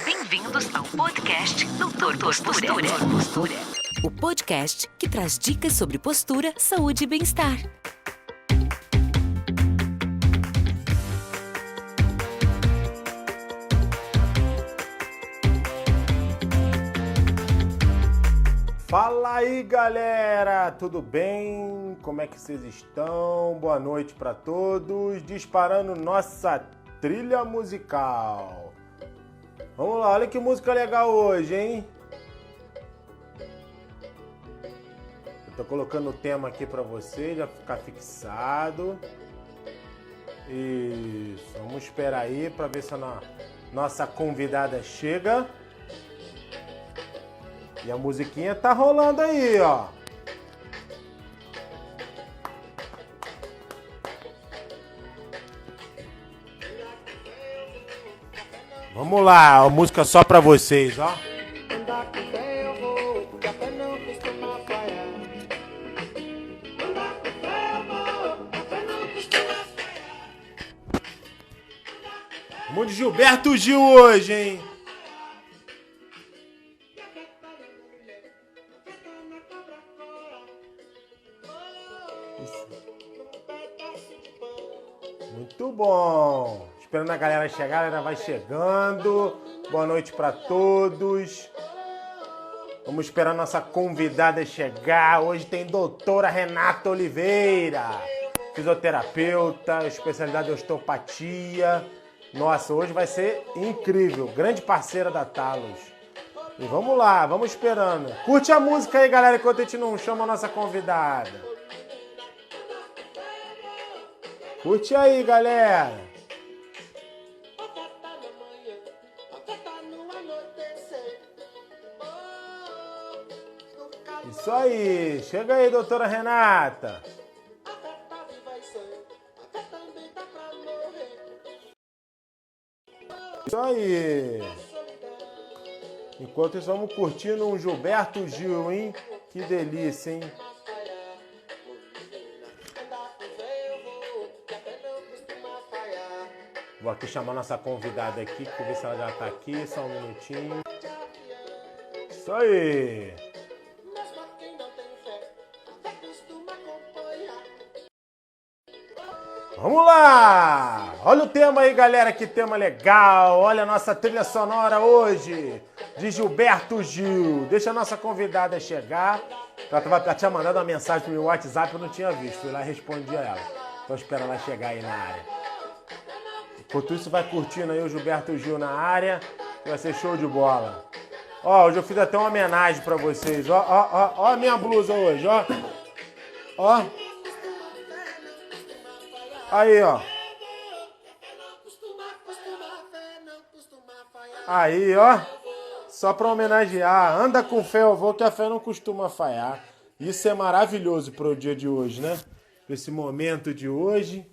Bem-vindos ao podcast Doutor Postura. O podcast que traz dicas sobre postura, saúde e bem-estar. Fala aí, galera! Tudo bem? Como é que vocês estão? Boa noite para todos. Disparando nossa trilha musical. Vamos lá, olha que música legal hoje, hein? Eu tô colocando o tema aqui para você já ficar fixado. Isso, vamos esperar aí para ver se a nossa convidada chega. E a musiquinha tá rolando aí, ó. Vamos lá, a música só pra vocês, ó. Vamos de Gilberto Gil hoje, hein? Muito bom. Esperando a galera chegar, a galera vai chegando. Boa noite para todos. Vamos esperar a nossa convidada chegar. Hoje tem doutora Renata Oliveira, fisioterapeuta, especialidade em osteopatia. Nossa, hoje vai ser incrível. Grande parceira da Talos. E vamos lá, vamos esperando. Curte a música aí, galera, enquanto a gente não chama a nossa convidada. Curte aí, galera. Isso aí. Chega aí, doutora Renata. Isso aí. Enquanto isso, vamos curtindo um Gilberto Gil, hein? Que delícia, hein? Vou aqui chamar nossa convidada aqui, ver se ela já tá aqui, só um minutinho. Isso aí! Vamos lá! Olha o tema aí, galera, que tema legal! Olha a nossa trilha sonora hoje, de Gilberto Gil. Deixa a nossa convidada chegar. Ela tinha mandado uma mensagem pro meu WhatsApp, eu não tinha visto. Fui lá e respondi a ela. Então espera ela chegar aí na área. Enquanto isso, vai curtindo aí o Gilberto Gil na área, que vai ser show de bola. Ó, hoje eu fiz até uma homenagem pra vocês. Ó a minha blusa hoje, ó. Ó. Aí, ó. Aí, ó. Só pra homenagear. Anda com fé, eu vou, que a fé não costuma falhar. Isso é maravilhoso pro dia de hoje, né? Esse momento de hoje.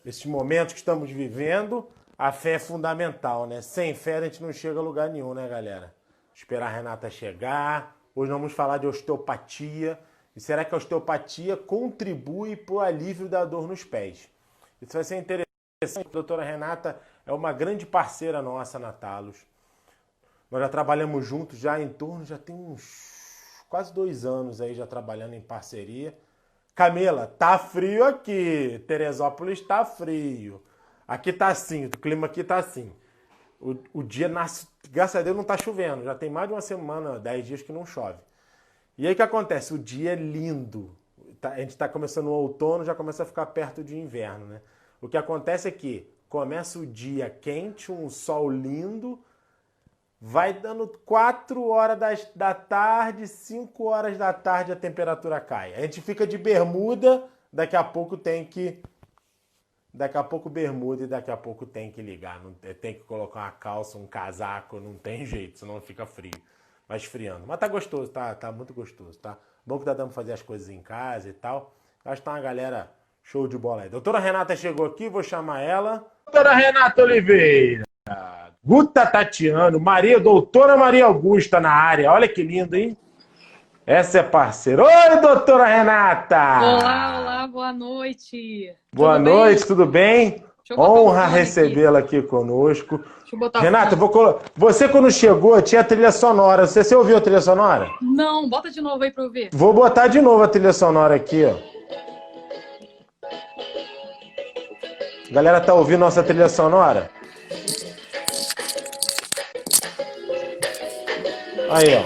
Esses momentos que estamos vivendo, a fé é fundamental, né? Sem fé a gente não chega a lugar nenhum, né, galera? Esperar a Renata chegar. Hoje vamos falar de osteopatia. E será que a osteopatia contribui para o alívio da dor nos pés? Isso vai ser interessante. A doutora Renata é uma grande parceira nossa na Talos. Nós já trabalhamos juntos já tem uns quase 2 anos aí já trabalhando em parceria. Camila, tá frio aqui. Teresópolis tá frio. Aqui tá assim, o clima aqui tá assim. O dia nasce, graças a Deus não tá chovendo. Já tem mais de uma semana, 10 dias que não chove. E aí o que acontece? O dia é lindo. A gente tá começando o outono, já começa a ficar perto de inverno, né? O que acontece é que começa o dia quente, um sol lindo, vai dando 4 horas da tarde, 5 horas da tarde a temperatura cai. A gente fica de bermuda, daqui a pouco bermuda e daqui a pouco tem que ligar. Tem que colocar uma calça, um casaco, não tem jeito, senão fica frio. Vai esfriando. Mas tá gostoso, tá muito gostoso, tá? Bom que dá pra fazer as coisas em casa e tal. Acho que tá uma galera show de bola aí. Doutora Renata chegou aqui, vou chamar ela. Doutora Renata Oliveira. Guta Tatiano, doutora Maria Augusta na área. Olha que lindo, hein? Essa é parceira. Oi, doutora Renata! Olá, boa noite. Boa noite, tudo bem? eu botar o Honra fone recebê-la aqui conosco. Deixa eu botar Renata, o fone. você quando chegou tinha trilha sonora. Você ouviu a trilha sonora? Não, bota de novo aí pra eu ver. Vou botar de novo a trilha sonora aqui, ó. Galera, tá ouvindo nossa trilha sonora? Aí, ó.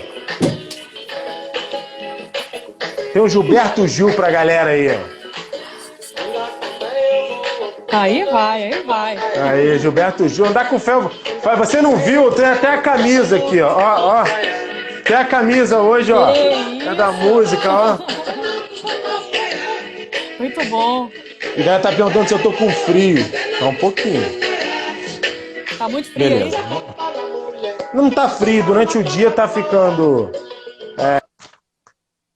Tem o Gilberto Gil pra galera aí, ó. Aí vai. Aí, Gilberto Gil, andar com fé. Você não viu? Tem até a camisa aqui, ó. Ó. Tem a camisa hoje, ó. É da música, ó. Muito bom. E a galera tá perguntando se eu tô com frio. Tá um pouquinho. Tá muito frio Beleza. aí? Não tá frio, durante o dia tá ficando...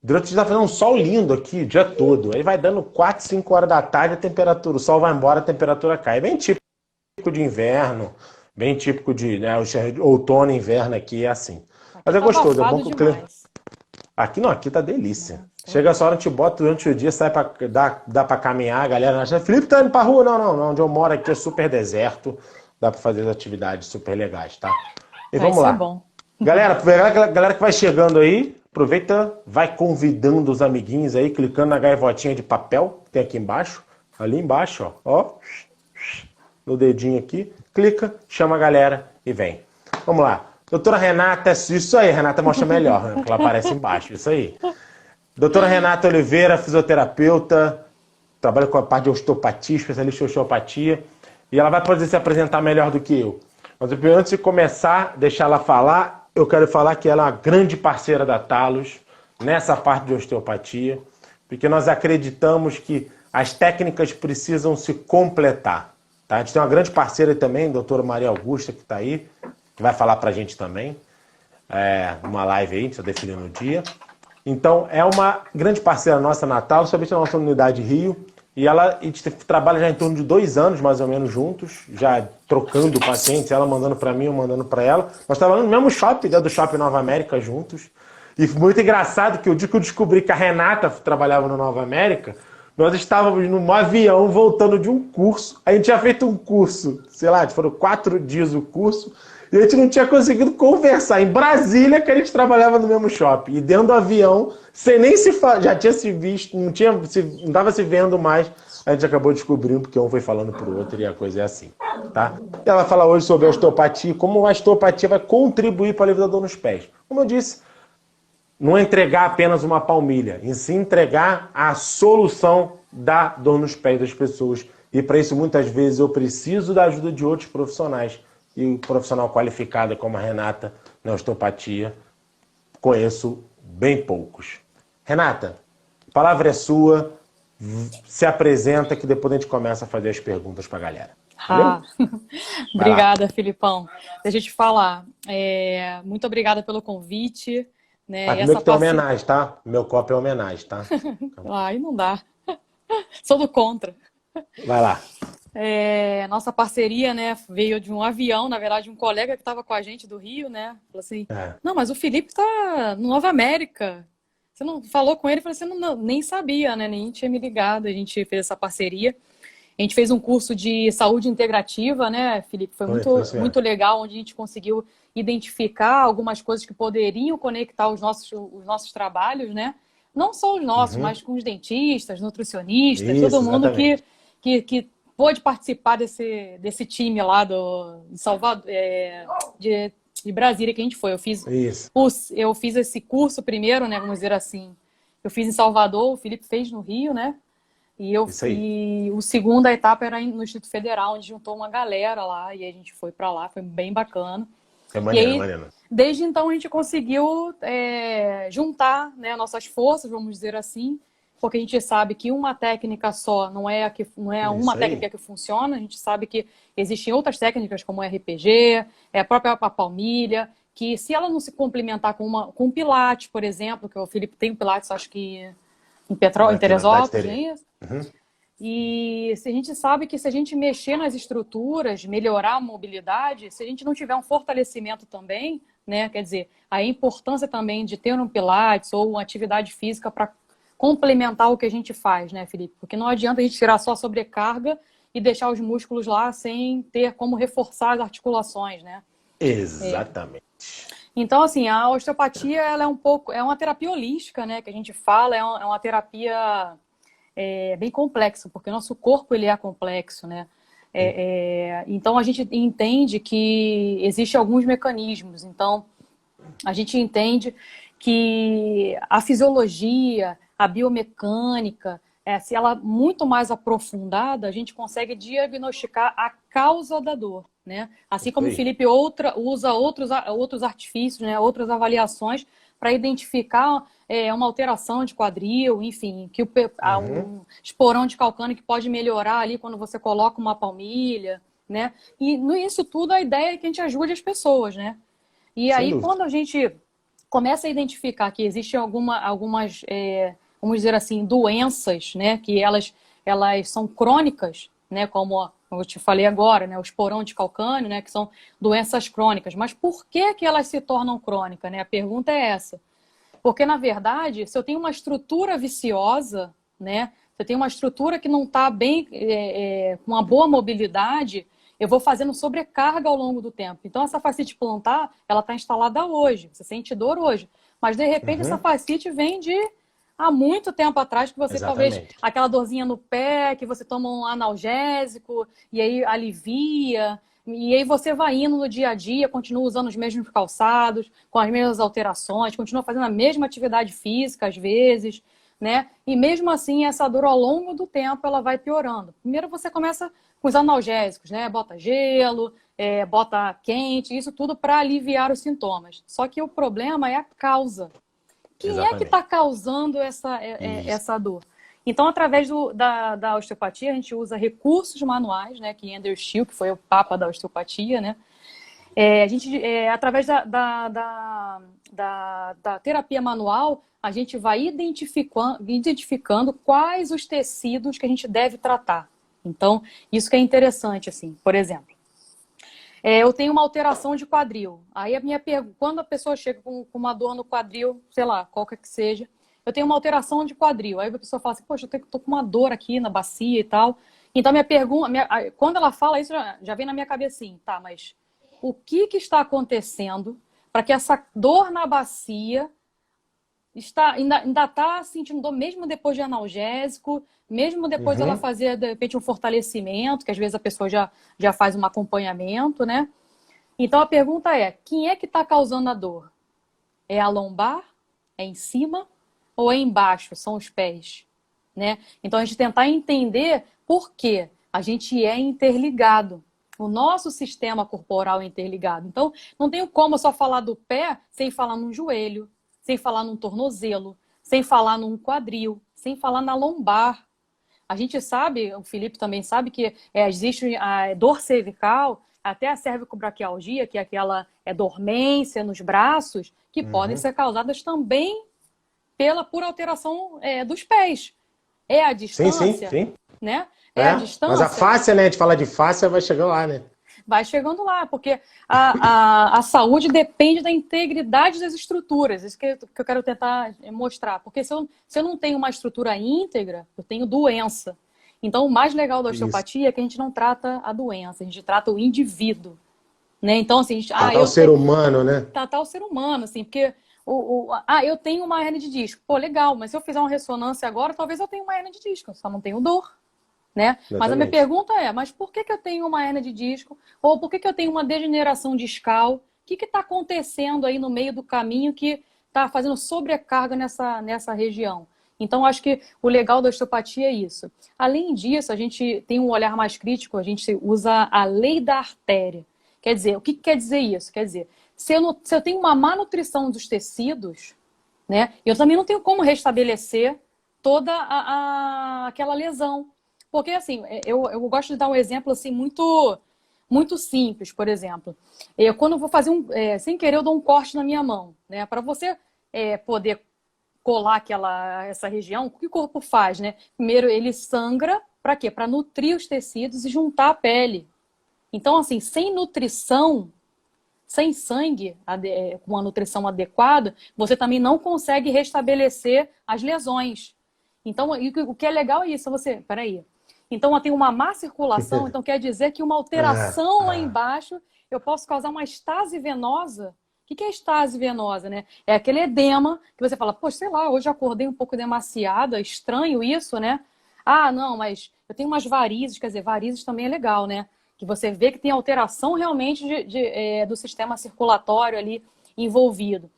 Durante o dia tá fazendo um sol lindo aqui, o dia todo. Aí vai dando 4, 5 horas da tarde, a temperatura, o sol vai embora, a temperatura cai. Bem típico de inverno, bem típico de outono e inverno aqui, é assim. Mas é gostoso, é bom que o clima... Aqui não, aqui tá delícia. Chega essa hora, a gente bota durante o dia, sai pra, dá pra caminhar, a galera acha, Felipe tá indo pra rua? Não, onde eu moro aqui é super deserto, dá pra fazer atividades super legais, tá? E vamos lá. É bom. Galera que vai chegando aí, aproveita, vai convidando os amiguinhos aí, clicando na gaivotinha de papel, que tem aqui embaixo, ali embaixo, ó, no dedinho aqui, clica, chama a galera e vem. Vamos lá. Doutora Renata, isso aí, Renata mostra melhor, né? Porque ela aparece embaixo, isso aí. Doutora Renata Oliveira, fisioterapeuta, trabalha com a parte de osteopatia, especialista em osteopatia, e ela vai poder se apresentar melhor do que eu. Mas antes de começar, deixar ela falar, eu quero falar que ela é uma grande parceira da Talos nessa parte de osteopatia, porque nós acreditamos que as técnicas precisam se completar. Tá? A gente tem uma grande parceira também, a doutora Maria Augusta, que está aí, que vai falar para a gente também, uma live aí, a gente está definindo o dia. Então, é uma grande parceira nossa na Talos, somente na nossa unidade Rio, e a gente trabalha já em torno de 2 anos, mais ou menos, juntos, já trocando pacientes, ela mandando para mim, eu mandando para ela. Nós trabalhamos no mesmo shopping, do Shopping Nova América, juntos. E foi muito engraçado que o dia que eu descobri que a Renata trabalhava no Nova América, nós estávamos num avião voltando de um curso. A gente tinha feito um curso, sei lá, foram 4 dias o curso, e a gente não tinha conseguido conversar. Em Brasília, que a gente trabalhava no mesmo shopping. E dentro do avião, sem nem já tinha se visto, não estava se vendo mais. A gente acabou descobrindo, porque um foi falando pro outro e a coisa é assim. Tá? E ela fala hoje sobre a osteopatia, como a osteopatia vai contribuir para a alívio da dor nos pés. Como eu disse, não entregar apenas uma palmilha, em sim entregar a solução da dor nos pés das pessoas. E para isso, muitas vezes, eu preciso da ajuda de outros profissionais. E o profissional qualificado como a Renata na osteopatia, conheço bem poucos. Renata, a palavra é sua, se apresenta que depois a gente começa a fazer as perguntas para a galera. Obrigada, Filipão. Deixa eu te falar, muito obrigada pelo convite. Né? Primeiro que tem homenagem, tá? Meu copo é homenagem, tá? Aí não dá. Sou do contra. Vai lá. Nossa parceria, né, veio de um avião, na verdade, um colega que estava com a gente do Rio, né? Falou assim, não, mas o Felipe está no Nova América. Você não falou com ele? Eu falei assim, não, nem sabia, né? Nem tinha me ligado. A gente fez essa parceria. A gente fez um curso de saúde integrativa, né, Felipe? Foi muito legal, onde a gente conseguiu identificar algumas coisas que poderiam conectar os nossos trabalhos, né? Não só os nossos, mas com os dentistas, nutricionistas, todo mundo que pôde participar desse time lá de Salvador, de Brasília que a gente foi. Eu fiz esse curso primeiro, né? Vamos dizer assim. Eu fiz em Salvador, o Felipe fez no Rio, né? E a segunda etapa era no Instituto Federal, onde juntou uma galera lá e a gente foi para lá, foi bem bacana. Maneiro. Desde então a gente conseguiu juntar, né, nossas forças, vamos dizer assim, porque a gente sabe que uma técnica só não é uma técnica que funciona, a gente sabe que existem outras técnicas como o RPG, a própria palmilha, que se ela não se complementar com um Pilates, por exemplo, que o Felipe tem um Pilates, acho que em Teresópolis, não é isso? E a gente sabe que se a gente mexer nas estruturas, melhorar a mobilidade, se a gente não tiver um fortalecimento também, né, quer dizer, a importância também de ter um Pilates ou uma atividade física para complementar o que a gente faz, né, Felipe? Porque não adianta a gente tirar só a sobrecarga e deixar os músculos lá sem ter como reforçar as articulações, né? Exatamente. Então, assim, a osteopatia, ela é uma terapia holística, né? Que a gente fala, é uma terapia bem complexa, porque o nosso corpo, ele é complexo, né? Então, a gente entende que existem alguns mecanismos. Então, a gente entende que a fisiologia, a biomecânica, se ela muito mais aprofundada, a gente consegue diagnosticar a causa da dor, né? Assim como o Felipe usa outros artifícios, né? Outras avaliações para identificar uma alteração de quadril, enfim, que um esporão de calcâneo que pode melhorar ali quando você coloca uma palmilha, né? E nisso tudo a ideia é que a gente ajude as pessoas, né? E Sem aí, dúvida. quando a gente começa a identificar que existem algumas, vamos dizer assim, doenças, né, que elas são crônicas, né, como eu te falei agora, né, o esporão de calcânio, né, que são doenças crônicas. Mas por que elas se tornam crônicas, né? A pergunta é essa. Porque, na verdade, se eu tenho uma estrutura viciosa, né, se eu tenho uma estrutura que não está bem, com uma boa mobilidade, eu vou fazendo sobrecarga ao longo do tempo. Então, essa fascite plantar, ela está instalada hoje. Você sente dor hoje. Mas, de repente, essa fascite vem de há muito tempo atrás, que você talvez, aquela dorzinha no pé, que você toma um analgésico, e aí alivia. E aí você vai indo no dia a dia, continua usando os mesmos calçados, com as mesmas alterações, continua fazendo a mesma atividade física, às vezes, né? E mesmo assim, essa dor ao longo do tempo, ela vai piorando. Primeiro você começa com os analgésicos, né? Bota gelo, bota quente, isso tudo para aliviar os sintomas. Só que o problema é a causa. Quem é que está causando essa dor? Então, através da osteopatia, a gente usa recursos manuais, né? Que Andrew Scheel, que foi o papa da osteopatia, né? Através da terapia manual, a gente vai identificando quais os tecidos que a gente deve tratar. Então, isso que é interessante, assim. Por exemplo, eu tenho uma alteração de quadril. Aí quando a pessoa chega com uma dor no quadril, sei lá, qualquer que seja, eu tenho uma alteração de quadril. Aí a pessoa fala assim, poxa, eu tô com uma dor aqui na bacia e tal. Então, quando ela fala isso, já vem na minha cabeça assim, tá, mas o que está acontecendo para que essa dor na bacia ainda está sentindo dor, mesmo depois de analgésico, mesmo depois ela fazer, de repente, um fortalecimento, que às vezes a pessoa já faz um acompanhamento, né? Então, a pergunta é, quem é que está causando a dor? É a lombar? É em cima? Ou é embaixo? São os pés, né? Então, a gente tentar entender por quê. A gente é interligado. O nosso sistema corporal é interligado. Então, não tenho como eu só falar do pé sem falar num joelho, sem falar num tornozelo, sem falar num quadril, sem falar na lombar. A gente sabe, o Felipe também sabe, que existe a dor cervical, até a cervicobraquialgia, que é aquela dormência nos braços, que podem ser causadas também por alteração dos pés. É a distância, sim. Né? A distância. Mas a fáscia, né? A gente fala de fáscia, vai chegando lá, né? Vai chegando lá, porque a saúde depende da integridade das estruturas. Isso que eu quero tentar mostrar. Porque se eu não tenho uma estrutura íntegra, eu tenho doença. Então, o mais legal da osteopatia é que a gente não trata a doença, a gente trata o indivíduo. Né? Então, assim, tratar o ser humano, né? Tratar o ser humano, assim, porque eu tenho uma hernia de disco. Pô, legal, mas se eu fizer uma ressonância agora, talvez eu tenha uma hernia de disco, eu só não tenho dor. Né? Mas a minha pergunta é, mas por que eu tenho uma hernia de disco? Ou por que eu tenho uma degeneração discal? O que está acontecendo aí no meio do caminho que está fazendo sobrecarga nessa região? Então, acho que o legal da osteopatia é isso. Além disso, a gente tem um olhar mais crítico, a gente usa a lei da artéria. Quer dizer, o que quer dizer isso? Quer dizer, se eu tenho uma má nutrição dos tecidos, né, eu também não tenho como restabelecer toda aquela lesão. Porque, assim, eu gosto de dar um exemplo, assim, muito, muito simples, por exemplo. Quando eu vou fazer sem querer, eu dou um corte na minha mão, né? Para você poder colar essa região, o que o corpo faz, né? Primeiro, ele sangra, para quê? Para nutrir os tecidos e juntar a pele. Então, assim, sem nutrição, sem sangue, com uma nutrição adequada, você também não consegue restabelecer as lesões. Então, o que é legal é isso, peraí. Então, eu tenho uma má circulação, então quer dizer que uma alteração lá embaixo, eu posso causar uma estase venosa. O que é estase venosa, né? É aquele edema que você fala, poxa, sei lá, hoje eu acordei um pouco demasiada, estranho isso, né? Ah, não, mas eu tenho umas varizes, quer dizer, varizes também é legal, né? Que você vê que tem alteração realmente do sistema circulatório ali envolvido.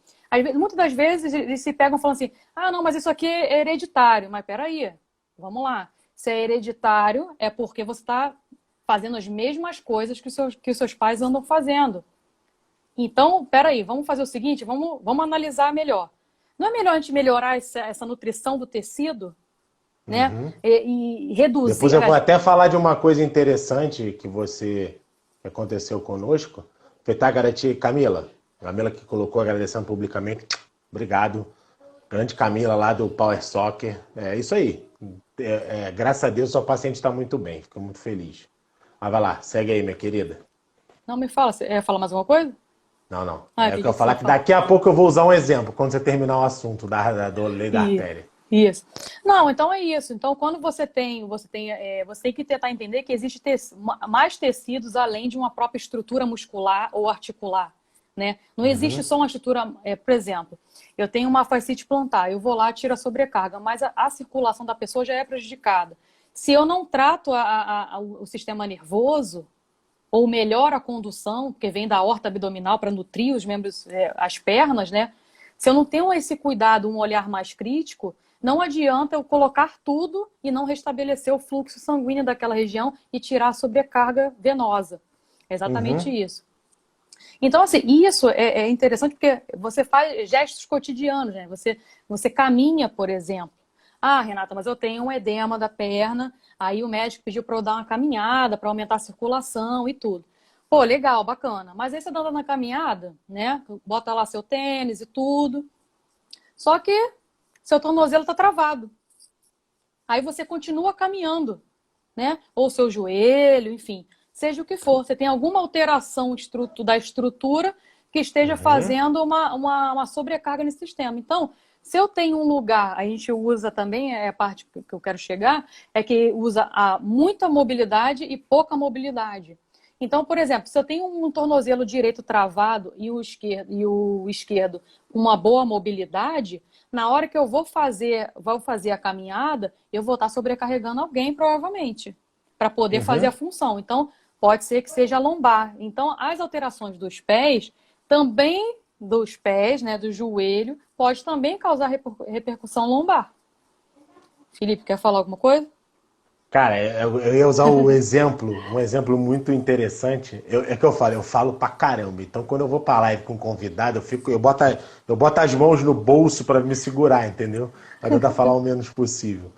Muitas das vezes eles se pegam falando assim, ah, não, mas isso aqui é hereditário. Mas peraí, vamos lá. Se é hereditário, é porque você está fazendo as mesmas coisas que os seus pais andam fazendo. Então, peraí, vamos fazer o seguinte, vamos analisar melhor. Não é melhor a gente melhorar essa nutrição do tecido, né? E reduzir... Depois eu vou até falar de uma coisa interessante que aconteceu conosco. Aproveitar garantir, Camila que colocou agradecendo publicamente. Obrigado. Grande Camila lá do Power Soccer. É isso aí. Graças a Deus, sua paciente está muito bem. Fico muito feliz. Mas vai lá, segue aí, minha querida. Não, me fala. Você fala mais alguma coisa? Não. Eu quero falar que daqui a pouco eu vou usar um exemplo, quando você terminar o assunto da lei da artéria. Isso. Não, então é isso. Então, quando você tem que tentar entender que existe mais tecidos além de uma própria estrutura muscular ou articular, né? Não existe só uma estrutura, por exemplo, eu tenho uma fascite plantar, eu vou lá, tiro a sobrecarga, mas a circulação da pessoa já é prejudicada. Se eu não trato o sistema nervoso, ou melhoro a condução, porque vem da aorta abdominal para nutrir os membros, as pernas, né? Se eu não tenho esse cuidado, um olhar mais crítico, não adianta eu colocar tudo e não restabelecer o fluxo sanguíneo daquela região e tirar a sobrecarga venosa. É exatamente isso. Então, assim, isso é interessante porque você faz gestos cotidianos, né? Você caminha, por exemplo. Ah, Renata, mas eu tenho um edema da perna, aí o médico pediu para eu dar uma caminhada, para aumentar a circulação e tudo. Pô, legal, bacana. Mas aí você anda na caminhada, né? Bota lá seu tênis e tudo. Só que seu tornozelo está travado. Aí você continua caminhando, né? Ou seu joelho, enfim. Seja o que for. Você tem alguma alteração da estrutura que esteja fazendo uma sobrecarga nesse sistema. Então, se eu tenho um lugar, a gente usa também, a parte que eu quero chegar, é que usa muita mobilidade e pouca mobilidade. Então, por exemplo, se eu tenho um tornozelo direito travado e o esquerdo com uma boa mobilidade, na hora que eu vou fazer a caminhada, eu vou estar sobrecarregando alguém, provavelmente, para poder fazer a função. Então, pode ser que seja a lombar. Então, as alterações dos pés, também dos pés, né, do joelho, pode também causar repercussão lombar. Felipe, quer falar alguma coisa? Cara, eu ia usar um exemplo muito interessante. Eu falo pra caramba. Então, quando eu vou pra live com um convidado, eu boto as mãos no bolso pra me segurar, entendeu? Pra tentar falar o menos possível.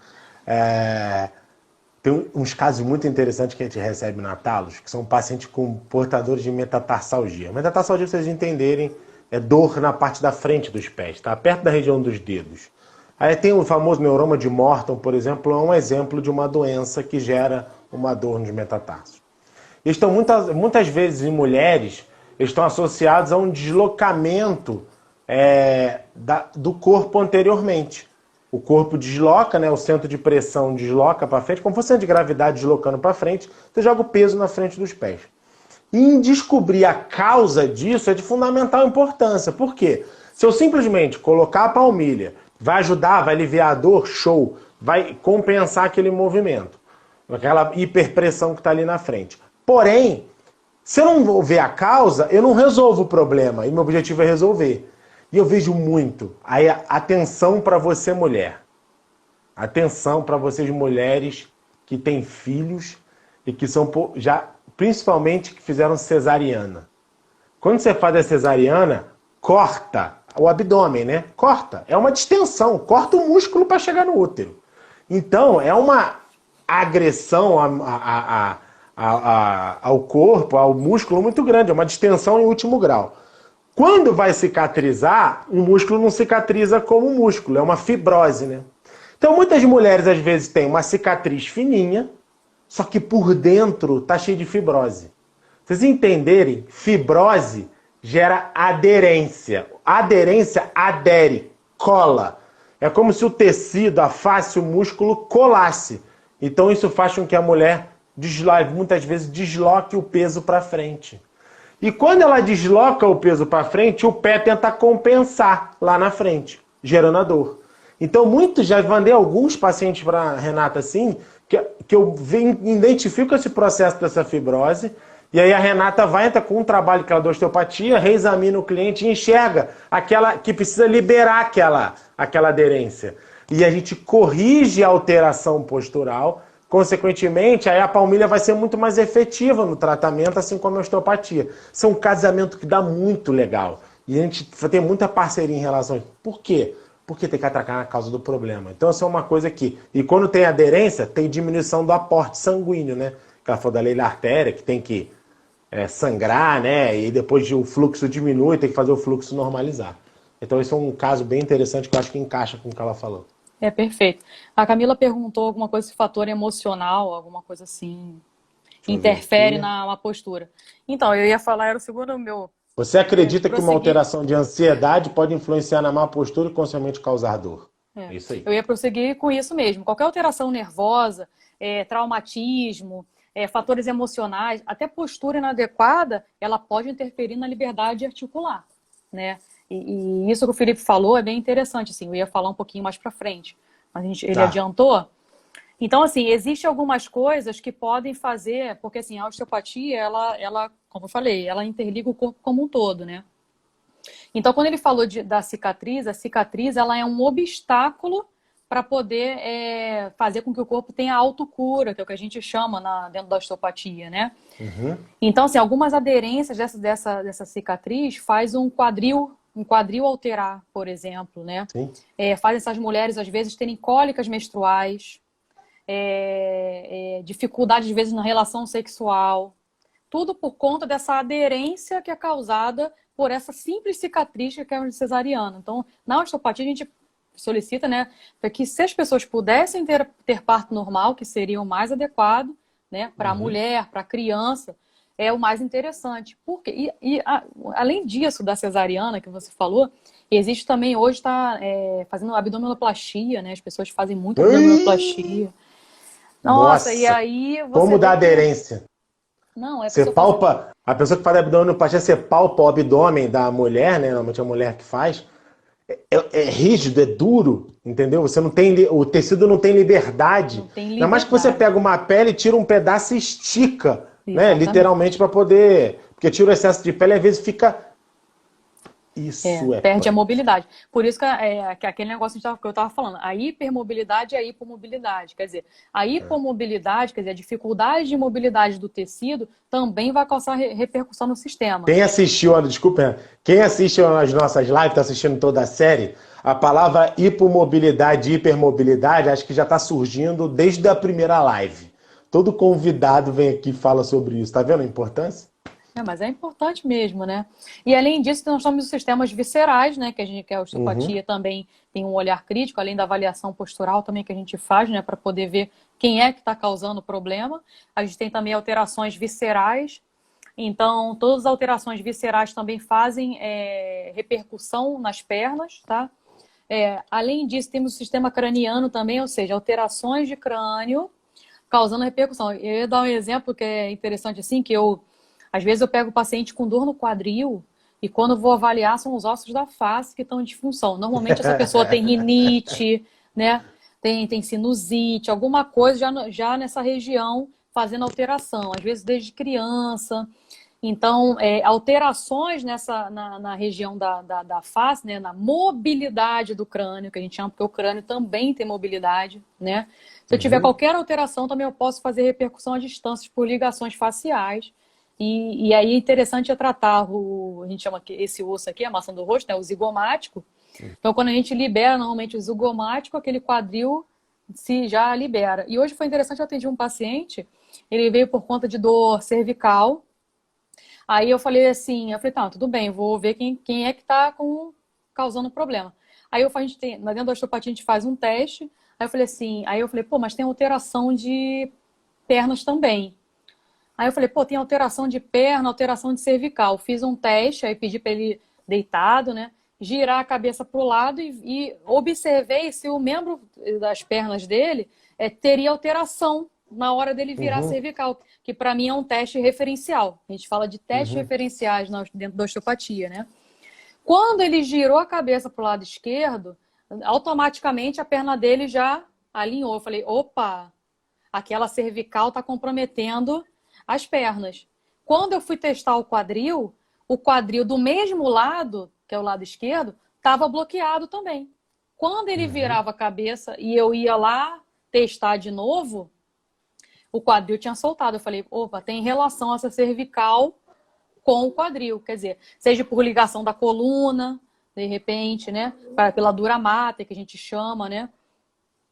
Tem uns casos muito interessantes que a gente recebe na Talos, que são pacientes com portadores de metatarsalgia. Metatarsalgia, pra vocês entenderem, é dor na parte da frente dos pés, tá? Perto da região dos dedos. Aí tem o famoso neuroma de Morton, por exemplo, é um exemplo de uma doença que gera uma dor nos metatarsos. Eles estão muitas vezes em mulheres, eles estão associados a um deslocamento do corpo anteriormente. O corpo desloca, né, o centro de pressão desloca para frente, como se fosse centro de gravidade deslocando para frente, você joga o peso na frente dos pés. E em descobrir a causa disso é de fundamental importância. Por quê? Se eu simplesmente colocar a palmilha, vai ajudar, vai aliviar a dor, show, vai compensar aquele movimento, aquela hiperpressão que está ali na frente. Porém, se eu não ver a causa, eu não resolvo o problema, e meu objetivo é resolver. E eu vejo muito, aí atenção para você mulher, atenção para vocês mulheres que têm filhos e que são já, principalmente que fizeram cesariana. Quando você faz a cesariana, corta o abdômen, né? Corta. É uma distensão. Corta o músculo para chegar no útero. Então, é uma agressão ao corpo, ao músculo muito grande. É uma distensão em último grau. Quando vai cicatrizar, o músculo não cicatriza como músculo. É uma fibrose, né? Então, muitas mulheres, às vezes, têm uma cicatriz fininha, só que por dentro tá cheio de fibrose. Vocês entenderem, fibrose gera aderência. Aderência adere, cola. É como se o tecido, a face, o músculo colasse. Então isso faz com que a mulher muitas vezes desloque o peso para frente. E quando ela desloca o peso para frente, o pé tenta compensar lá na frente, gerando a dor. Então, já mandei alguns pacientes para Renata assim, que eu identifico esse processo dessa fibrose, e aí a Renata vai entrar com um trabalho que ela da osteopatia, reexamina o cliente e enxerga aquela que precisa liberar aquela aderência. E a gente corrige a alteração postural. Consequentemente, aí a palmilha vai ser muito mais efetiva no tratamento, assim como a osteopatia. Isso é um casamento que dá muito legal. E a gente tem muita parceria em relação a isso. Por quê? Porque tem que atacar na causa do problema. Então, isso é uma coisa que... E quando tem aderência, tem diminuição do aporte sanguíneo, né? Que ela falou da lei da artéria, que tem que sangrar, né? E depois o fluxo diminui, tem que fazer o fluxo normalizar. Então, esse é um caso bem interessante que eu acho que encaixa com o que ela falou. Perfeito. A Camila perguntou alguma coisa de fator emocional, alguma coisa assim, interfere na postura. Então, eu ia falar, era o segundo meu... Você acredita que uma alteração de ansiedade pode influenciar na má postura e, consequentemente, causar dor? É isso aí. Eu ia prosseguir com isso mesmo. Qualquer alteração nervosa, traumatismo, fatores emocionais, até postura inadequada, ela pode interferir na liberdade articular, né? E isso que o Felipe falou é bem interessante, assim, eu ia falar um pouquinho mais para frente, mas ele adiantou. Então, assim, existem algumas coisas que podem fazer, porque assim, a osteopatia, ela, como eu falei, ela interliga o corpo como um todo, né? Então, quando ele falou da cicatriz, a cicatriz, ela é um obstáculo para poder fazer com que o corpo tenha autocura, que é o que a gente chama dentro da osteopatia, né? Uhum. Então, assim, algumas aderências dessa cicatriz faz um quadril alterar, por exemplo, né? Faz essas mulheres, às vezes, terem cólicas menstruais, dificuldade, às vezes, na relação sexual. Tudo por conta dessa aderência que é causada por essa simples cicatriz que é uma cesariana. Então, na osteopatia, a gente solicita, né, para que se as pessoas pudessem ter parto normal, que seria o mais adequado, né, para a mulher, para a criança, é o mais interessante. Porque, além disso, da cesariana que você falou, existe também, hoje está fazendo abdominoplastia, né? As pessoas fazem muito abdominoplastia. Nossa, e aí você... Como dá aderência? Não, você palpa... A pessoa que faz abdominoplastia, você palpa o abdômen da mulher, né? Normalmente é a mulher que faz. É rígido, é duro, entendeu? Você não tem... O tecido não tem liberdade. Não tem liberdade. Ainda mais que você pega uma pele, tira um pedaço e estica. Né? Literalmente para poder... Porque tira o excesso de pele e às vezes fica... Perde a mobilidade. Por isso que aquele negócio que eu estava falando, a hipermobilidade e a hipomobilidade. Quer dizer, a hipomobilidade, quer dizer, a dificuldade de mobilidade do tecido também vai causar repercussão no sistema. Quem assistiu às nossas lives, está assistindo toda a série, a palavra hipomobilidade e hipermobilidade acho que já está surgindo desde a primeira live. Todo convidado vem aqui e fala sobre isso. Tá vendo a importância? Mas é importante mesmo, né? E além disso, nós temos os sistemas viscerais, né? Que a osteopatia também tem um olhar crítico, além da avaliação postural também que a gente faz, né? Para poder ver quem é que está causando o problema. A gente tem também alterações viscerais. Então, todas as alterações viscerais também fazem repercussão nas pernas, tá? Além disso, temos o sistema craniano também, ou seja, alterações de crânio causando repercussão. Eu ia dar um exemplo que é interessante assim, que às vezes eu pego o paciente com dor no quadril e quando vou avaliar são os ossos da face que estão em disfunção. Normalmente essa pessoa tem rinite, né? Tem sinusite, alguma coisa já nessa região fazendo alteração, às vezes desde criança. Então, alterações na região da face, né? Na mobilidade do crânio, que a gente chama, porque o crânio também tem mobilidade, né? Se eu tiver qualquer alteração, também eu posso fazer repercussão à distância por ligações faciais. E aí é interessante tratar a gente chama esse osso aqui, a maçã do rosto, né, o zigomático. Então, quando a gente libera normalmente o zigomático, aquele quadril se já libera. E hoje foi interessante, eu atendi um paciente, ele veio por conta de dor cervical. Aí eu falei assim, tá, tudo bem, vou ver quem é que está causando o problema. Aí dentro da osteopatia a gente faz um teste. Aí eu falei, mas tem alteração de pernas também. Aí eu falei, tem alteração de perna, alteração de cervical. Fiz um teste, aí pedi para ele deitado, né? Girar a cabeça para o lado e observei se o membro das pernas dele teria alteração na hora dele virar cervical, que para mim é um teste referencial. A gente fala de testes referenciais dentro da osteopatia, né? Quando ele girou a cabeça para o lado esquerdo, automaticamente a perna dele já alinhou. Eu falei, opa, aquela cervical está comprometendo as pernas. Quando eu fui testar o quadril do mesmo lado, que é o lado esquerdo, estava bloqueado também. Quando ele virava a cabeça e eu ia lá testar de novo, o quadril tinha soltado. Eu falei, opa, tem relação essa cervical com o quadril. Quer dizer, seja por ligação da coluna, de repente, né? Pela dura mater, que a gente chama, né?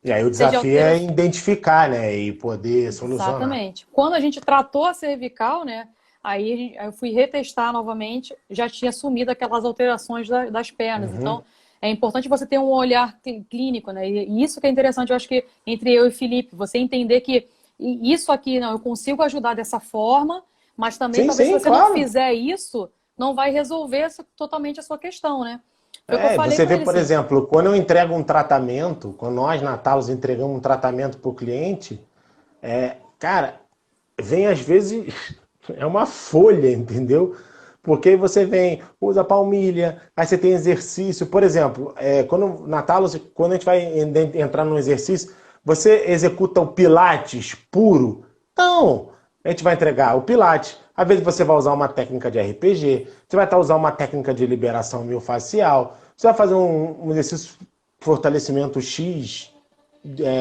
E aí o desafio é identificar, né? E poder solucionar. Exatamente. Quando a gente tratou a cervical, né? Aí eu fui retestar novamente, já tinha sumido aquelas alterações das pernas. Então, é importante você ter um olhar clínico, né? E isso que é interessante, eu acho que entre eu e Felipe, você entender que isso aqui, não, eu consigo ajudar dessa forma, mas também talvez se você não fizer isso, não vai resolver totalmente a sua questão, né? Você vê, por exemplo, quando eu entrego um tratamento, quando nós na Talos entregamos um tratamento para o cliente, cara, vem às vezes, é uma folha, entendeu? Porque aí você vem, usa palmilha, aí você tem exercício. Por exemplo, na Talos, quando a gente vai entrar num exercício, você executa o Pilates puro? Não! A gente vai entregar o Pilates. Às vezes você vai usar uma técnica de RPG, você vai usar uma técnica de liberação miofascial, você vai fazer um exercício de fortalecimento X,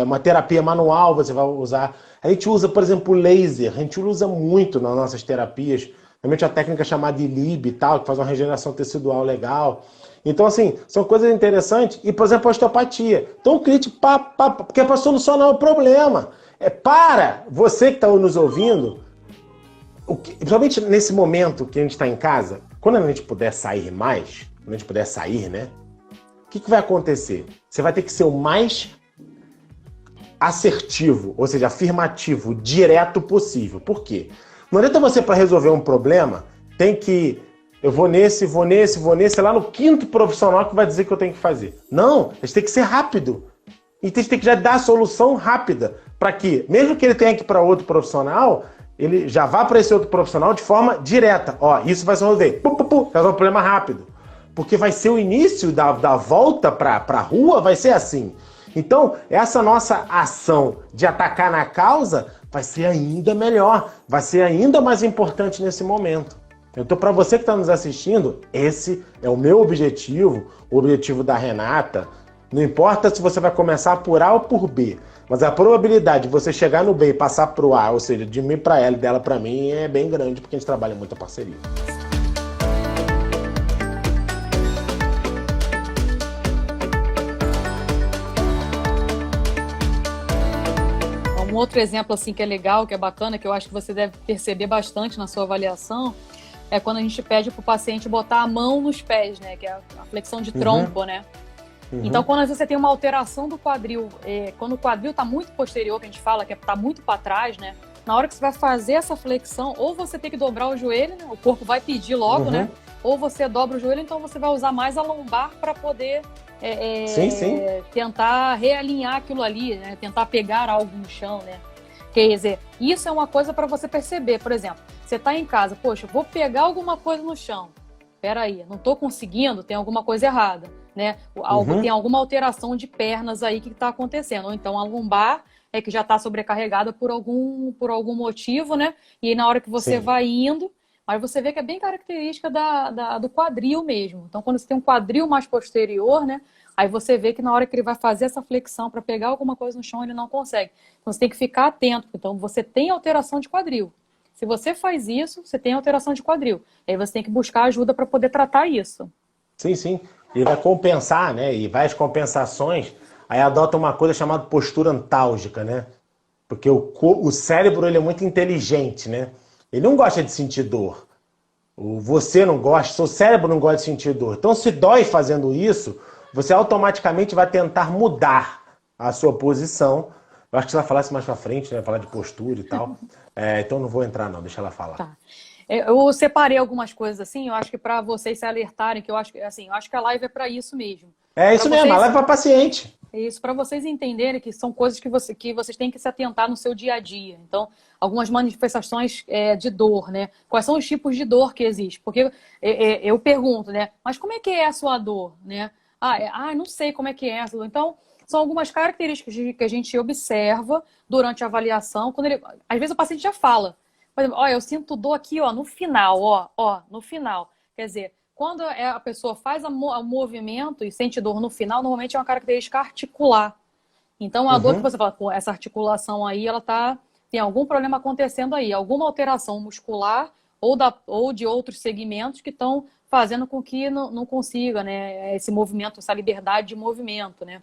uma terapia manual você vai usar. A gente usa, por exemplo, o laser, a gente usa muito nas nossas terapias, realmente a técnica chamada ILIB e tal, que faz uma regeneração tecidual legal. Então, assim, são coisas interessantes. E, por exemplo, a osteopatia. Então, o cliente, porque é para solucionar o problema. Para você que está nos ouvindo, principalmente nesse momento que a gente está em casa, quando a gente puder sair mais, quando a gente puder sair, né? O que vai acontecer? Você vai ter que ser o mais assertivo, ou seja, afirmativo, direto possível. Por quê? Não adianta você, para resolver um problema, tem que... Eu vou nesse, lá no quinto profissional que vai dizer o que eu tenho que fazer. Não, a gente tem que ser rápido. E a gente tem que já dar a solução rápida. Para que, mesmo que ele tenha que ir para outro profissional, ele já vá para esse outro profissional de forma direta. Ó, isso vai se resolver. Resolve um problema rápido. Porque vai ser o início da volta para a rua, vai ser assim. Então, essa nossa ação de atacar na causa vai ser ainda melhor, vai ser ainda mais importante nesse momento. Então, para você que está nos assistindo, esse é o meu objetivo, o objetivo da Renata. Não importa se você vai começar por A ou por B, mas a probabilidade de você chegar no B e passar para o A, ou seja, de mim para ela e dela para mim, é bem grande, porque a gente trabalha muito a parceria. Um outro exemplo assim que é legal, que é bacana, que eu acho que você deve perceber bastante na sua avaliação, é quando a gente pede para o paciente botar a mão nos pés, né? Que é a flexão de tronco, né? Então, quando você tem uma alteração do quadril, quando o quadril está muito posterior, que a gente fala que está muito para trás, né? Na hora que você vai fazer essa flexão, ou você tem que dobrar o joelho, né? O corpo vai pedir logo, né? Ou você dobra o joelho, então você vai usar mais a lombar para poder tentar realinhar aquilo ali, né? Tentar pegar algo no chão, né? Quer dizer, isso é uma coisa para você perceber. Por exemplo, você está em casa, poxa, vou pegar alguma coisa no chão. Peraí, não estou conseguindo, tem alguma coisa errada, né? Tem alguma alteração de pernas aí que está acontecendo. Ou então a lombar é que já está sobrecarregada por algum motivo, né? E aí, na hora que você vai indo, mas você vê que é bem característica do quadril mesmo. Então, quando você tem um quadril mais posterior, né? Aí você vê que na hora que ele vai fazer essa flexão para pegar alguma coisa no chão, ele não consegue. Então, você tem que ficar atento. Então, você tem alteração de quadril. Se você faz isso, você tem alteração de quadril. Aí você tem que buscar ajuda para poder tratar isso. Sim, sim. E vai compensar, né? E várias compensações, aí adota uma coisa chamada postura antálgica, né? Porque o cérebro, ele é muito inteligente, né? Ele não gosta de sentir dor. Você não gosta, seu cérebro não gosta de sentir dor. Então, se dói fazendo isso, você automaticamente vai tentar mudar a sua posição. Eu acho que você vai falar isso mais pra frente, né? Falar de postura e tal. Então não vou entrar não, deixa ela falar. Tá. Eu separei algumas coisas assim, eu acho que para vocês se alertarem, que eu acho que a live é para isso mesmo. É isso mesmo, a live é para paciente. Isso, para vocês entenderem que são coisas que vocês têm que se atentar no seu dia a dia. Então, algumas manifestações de dor, né? Quais são os tipos de dor que existem? Porque eu pergunto, né? Mas como é que é a sua dor, né? Não sei como é que é essa dor. Então, são algumas características que a gente observa durante a avaliação. Às vezes o paciente já fala. Por exemplo, eu sinto dor aqui, no final, no final. Quer dizer, quando a pessoa faz o movimento e sente dor no final, normalmente é uma característica articular. Então, a dor que você fala, pô, essa articulação aí, tem algum problema acontecendo aí, alguma alteração muscular ou de outros segmentos que estão fazendo com que não consiga, né, esse movimento, essa liberdade de movimento, né?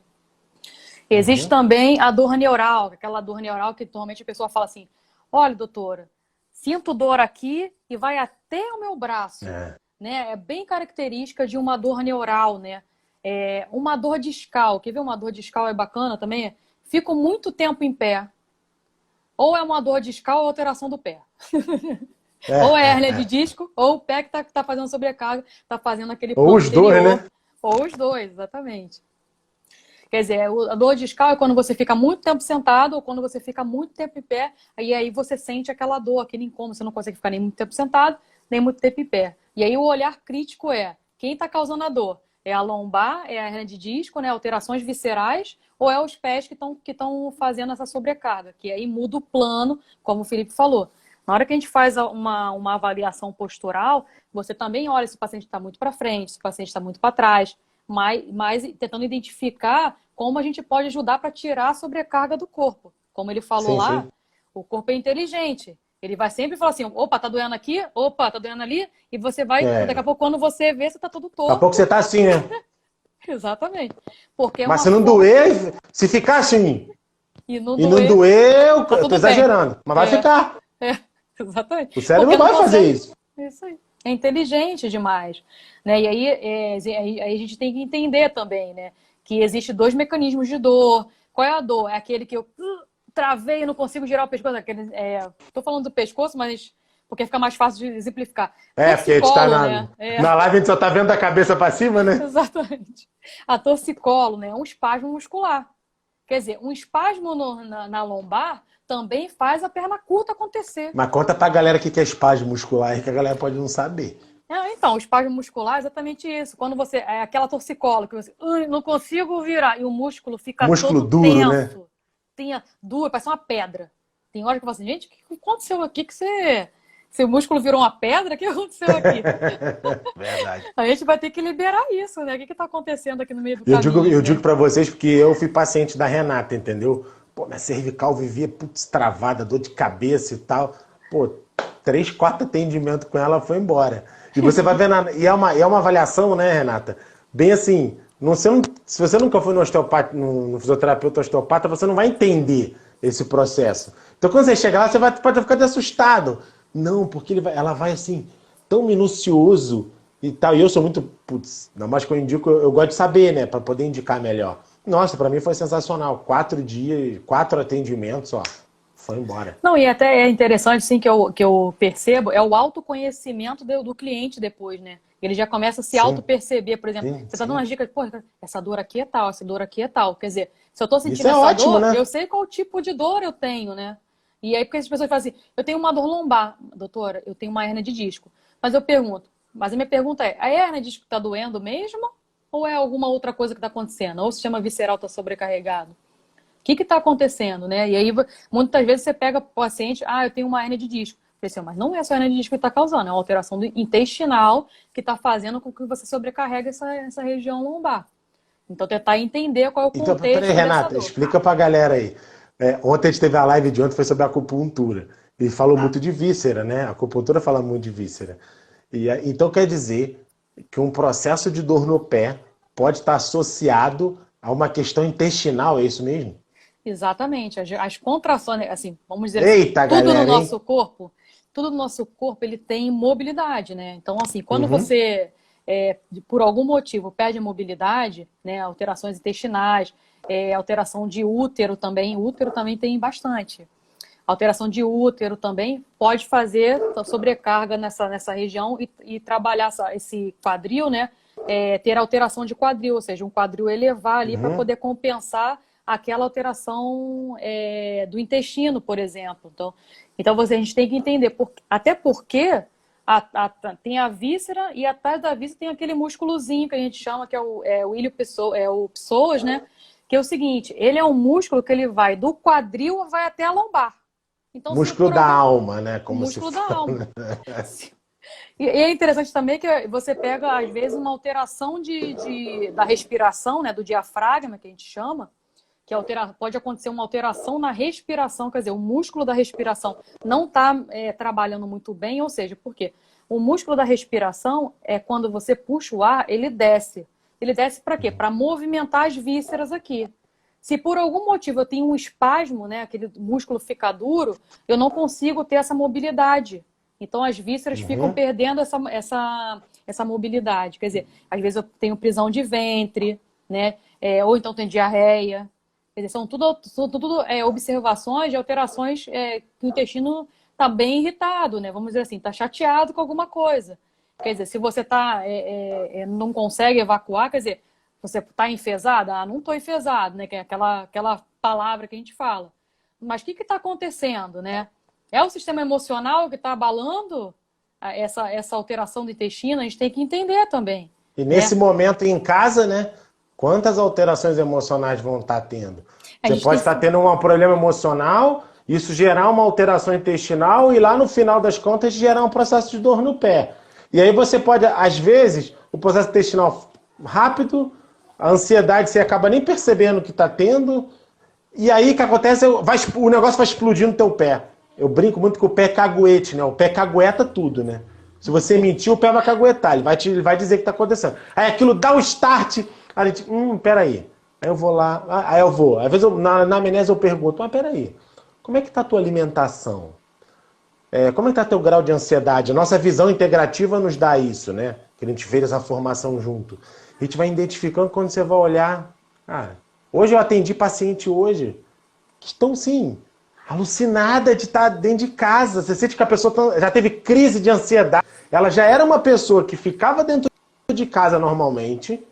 Existe também a dor neural, aquela dor neural que normalmente a pessoa fala assim, olha, doutora, sinto dor aqui e vai até o meu braço. Né? É bem característica de uma dor neural, né? Uma dor discal. Quer ver uma dor discal é bacana também? Fico muito tempo em pé. Ou é uma dor discal ou alteração do pé. Ou é hérnia de disco, ou o pé que tá fazendo sobrecarga, tá fazendo aquele ou os dois, né? Ou os dois, exatamente. Quer dizer, a dor discal é quando você fica muito tempo sentado ou quando você fica muito tempo em pé, e aí você sente aquela dor, aquele incômodo, você não consegue ficar nem muito tempo sentado, nem muito tempo em pé. E aí o olhar crítico quem está causando a dor? É a lombar, é a hérnia de disco, né, alterações viscerais, ou é os pés que estão fazendo essa sobrecarga? Que aí muda o plano, como o Felipe falou. Na hora que a gente faz uma avaliação postural, você também olha se o paciente está muito para frente, se o paciente está muito para trás, mas tentando identificar como a gente pode ajudar para tirar a sobrecarga do corpo. Como ele falou lá, o corpo é inteligente. Ele vai sempre falar assim, opa, tá doendo aqui, opa, tá doendo ali, e você vai, daqui a pouco, quando você vê, você tá todo torto. Daqui a pouco você tá assim, né? Exatamente. Porque mas se não doer, se ficar assim, e não doer, eu tô exagerando, bem. Mas vai ficar. Exatamente. O cérebro não vai fazer isso. Isso aí. É inteligente demais. Né? E aí a gente tem que entender também, né? Que existe 2 mecanismos de dor. Qual é a dor? É aquele que eu travei e não consigo girar o pescoço. Tô falando do pescoço, mas porque fica mais fácil de exemplificar. Porque a gente tá na live, a gente só tá vendo da cabeça para cima, né? Exatamente. A torcicolo, né? É um espasmo muscular. Quer dizer, um espasmo na lombar também faz a perna curta acontecer. Mas conta pra galera o que é espasmo muscular, que a galera pode não saber. Então, o espasmo muscular é exatamente isso. Quando você... É aquela torcicolo, que você... não consigo virar. E o músculo fica todo duro, tenso. Né? Duro, parece uma pedra. Tem hora que eu falo assim, gente, o que aconteceu aqui que seu músculo virou uma pedra? O que aconteceu aqui? Verdade. A gente vai ter que liberar isso, né? O que está acontecendo aqui no meio do caminho? Eu digo pra vocês porque eu fui paciente da Renata, entendeu? Pô, minha cervical vivia travada, dor de cabeça e tal. Pô, 3, 4 atendimentos com ela, foi embora. E você vai vendo, e é uma avaliação, né, Renata? Bem assim, se você nunca foi no osteopata, no fisioterapeuta osteopata, você não vai entender esse processo. Então quando você chega lá, você pode ficar até assustado. Não, porque ela vai assim, tão minucioso e tal. E eu sou muito, ainda mais que eu indico, eu gosto de saber, né, para poder indicar melhor. Nossa, para mim foi sensacional. 4 dias, 4 atendimentos, foi embora. Não, e até é interessante, sim, que eu percebo, é o autoconhecimento do cliente depois, né? Ele já começa a se auto-perceber, por exemplo. Você tá dando umas dicas, pô, essa dor aqui é tal, essa dor aqui é tal. Quer dizer, se eu tô sentindo essa dor, né? Eu sei qual tipo de dor eu tenho, né? E aí, porque as pessoas falam assim, eu tenho uma dor lombar, doutora, eu tenho uma hérnia de disco. Mas eu pergunto, mas a minha pergunta é, a hérnia de disco tá doendo mesmo? Ou é alguma outra coisa que está acontecendo? Ou o sistema visceral está sobrecarregado? O que está acontecendo, né? E aí, muitas vezes você pega o paciente, eu tenho uma hérnia de disco. Mas não é só a hérnia de disco que está causando, é uma alteração intestinal que está fazendo com que você sobrecarregue essa região lombar. Então, tentar entender qual é o contexto. Então, peraí, Renata, explica pra galera aí. Ontem a gente teve a live de ontem, foi sobre a acupuntura. E falou muito de víscera, né? A acupuntura fala muito de víscera. Então, quer dizer que um processo de dor no pé pode estar associado a uma questão intestinal, é isso mesmo? Exatamente. As contrações, assim, vamos dizer Eita, assim, tudo galera, no nosso corpo, tudo no nosso corpo, ele tem mobilidade, né? Então, assim, quando você, por algum motivo, perde a mobilidade, né, alterações intestinais, alteração de útero também tem bastante. Alteração de útero também pode fazer sobrecarga nessa região e trabalhar esse quadril, né? ter alteração de quadril, ou seja, um quadril elevar ali para poder compensar aquela alteração do intestino, por exemplo. Então a gente tem que entender, até porque tem a víscera e atrás da víscera tem aquele músculozinho que a gente chama, que é o ilho o psoas, né? Que é o seguinte, ele é um músculo que ele vai do quadril vai até a lombar. Então, músculo da alma, né? Como músculo se da fala. alma. E é interessante também que você pega, às vezes, uma alteração da respiração, né? Do diafragma, que a gente chama, que pode acontecer uma alteração na respiração, quer dizer, o músculo da respiração não está trabalhando muito bem, ou seja, por quê? O músculo da respiração é quando você puxa o ar, ele desce. Ele desce para quê? Para movimentar as vísceras aqui. Se por algum motivo eu tenho um espasmo, né, aquele músculo fica duro, eu não consigo ter essa mobilidade. Então as vísceras ficam perdendo essa mobilidade. Quer dizer, às vezes eu tenho prisão de ventre, né, ou então tem diarreia. Quer dizer, são tudo observações de alterações que o intestino está bem irritado, né? Vamos dizer assim, está chateado com alguma coisa. Quer dizer, se você não consegue evacuar, quer dizer, você está enfesado? Ah, não estou enfesado, né? Que é aquela palavra que a gente fala. Mas o que está acontecendo, né? É o sistema emocional que está abalando essa alteração do intestino? A gente tem que entender também. E nesse momento em casa, né? Quantas alterações emocionais vão estar tendo? Você pode estar tendo um problema emocional, isso gerar uma alteração intestinal e lá no final das contas gerar um processo de dor no pé. E aí você pode, às vezes, o processo intestinal rápido, a ansiedade você acaba nem percebendo que está tendo, e aí o que acontece? O negócio vai explodir no teu pé. Eu brinco muito que o pé é caguete, né? O pé cagueta tudo, né? Se você mentir, o pé vai caguetar, ele vai dizer o que está acontecendo. Aí aquilo dá o start, aí a gente, peraí. Aí eu vou lá, aí eu vou. Às vezes na amnésia eu pergunto, mas peraí, como é que está a tua alimentação? Como é que está teu grau de ansiedade? A nossa visão integrativa nos dá isso, né? Que a gente fez essa formação junto. A gente vai identificando quando você vai olhar. Hoje eu atendi paciente que estão, sim, alucinada de estar dentro de casa. Você sente que a pessoa já teve crise de ansiedade. Ela já era uma pessoa que ficava dentro de casa normalmente.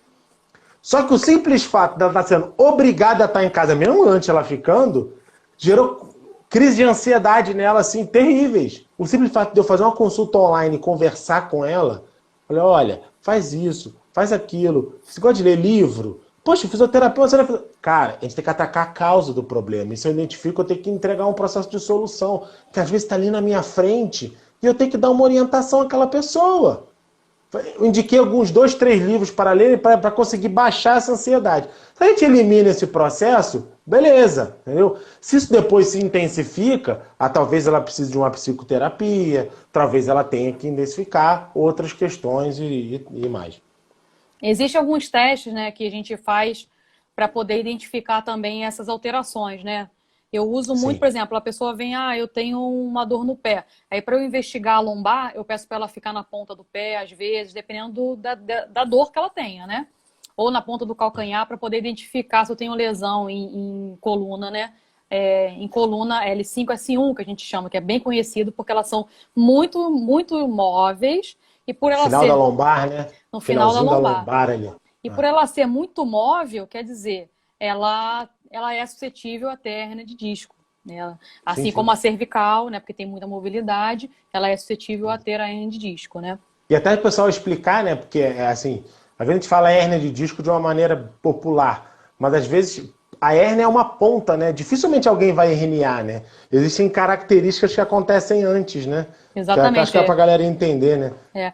Só que o simples fato dela estar sendo obrigada a estar em casa, mesmo antes ela ficando, gerou crise de ansiedade nela, assim, terríveis. O simples fato de eu fazer uma consulta online e conversar com ela, falei, olha, faz isso, faz aquilo, você gosta de ler livro? Poxa, fisioterapia, você vai... Cara, a gente tem que atacar a causa do problema. E se eu identifico, eu tenho que entregar um processo de solução, que às vezes está ali na minha frente, e eu tenho que dar uma orientação àquela pessoa. Eu indiquei alguns 2, 3 livros para ler para conseguir baixar essa ansiedade. Se a gente elimina esse processo, beleza, entendeu? Se isso depois se intensifica, talvez ela precise de uma psicoterapia, talvez ela tenha que identificar outras questões e mais. Existem alguns testes, né, que a gente faz para poder identificar também essas alterações, né? Eu uso muito, por exemplo, a pessoa vem, eu tenho uma dor no pé. Aí, para eu investigar a lombar, eu peço para ela ficar na ponta do pé, às vezes, dependendo da dor que ela tenha, né? Ou na ponta do calcanhar, para poder identificar se eu tenho lesão em coluna, né? Em coluna L5, S1, que a gente chama, que é bem conhecido, porque elas são muito, muito móveis. E por ela final ser... da lombar, né? No final da lombar ali. E por ela ser muito móvel, quer dizer, ela é suscetível a ter hérnia de disco. Né? Assim como a cervical, né? Porque tem muita mobilidade, ela é suscetível a ter a hérnia de disco, né? E até o pessoal explicar, né? Porque, assim, às vezes a gente fala hérnia de disco de uma maneira popular, mas às vezes a hérnia é uma ponta, né? Dificilmente alguém vai herniar, né? Existem características que acontecem antes, né? Exatamente. Que acho que é pra galera entender, né?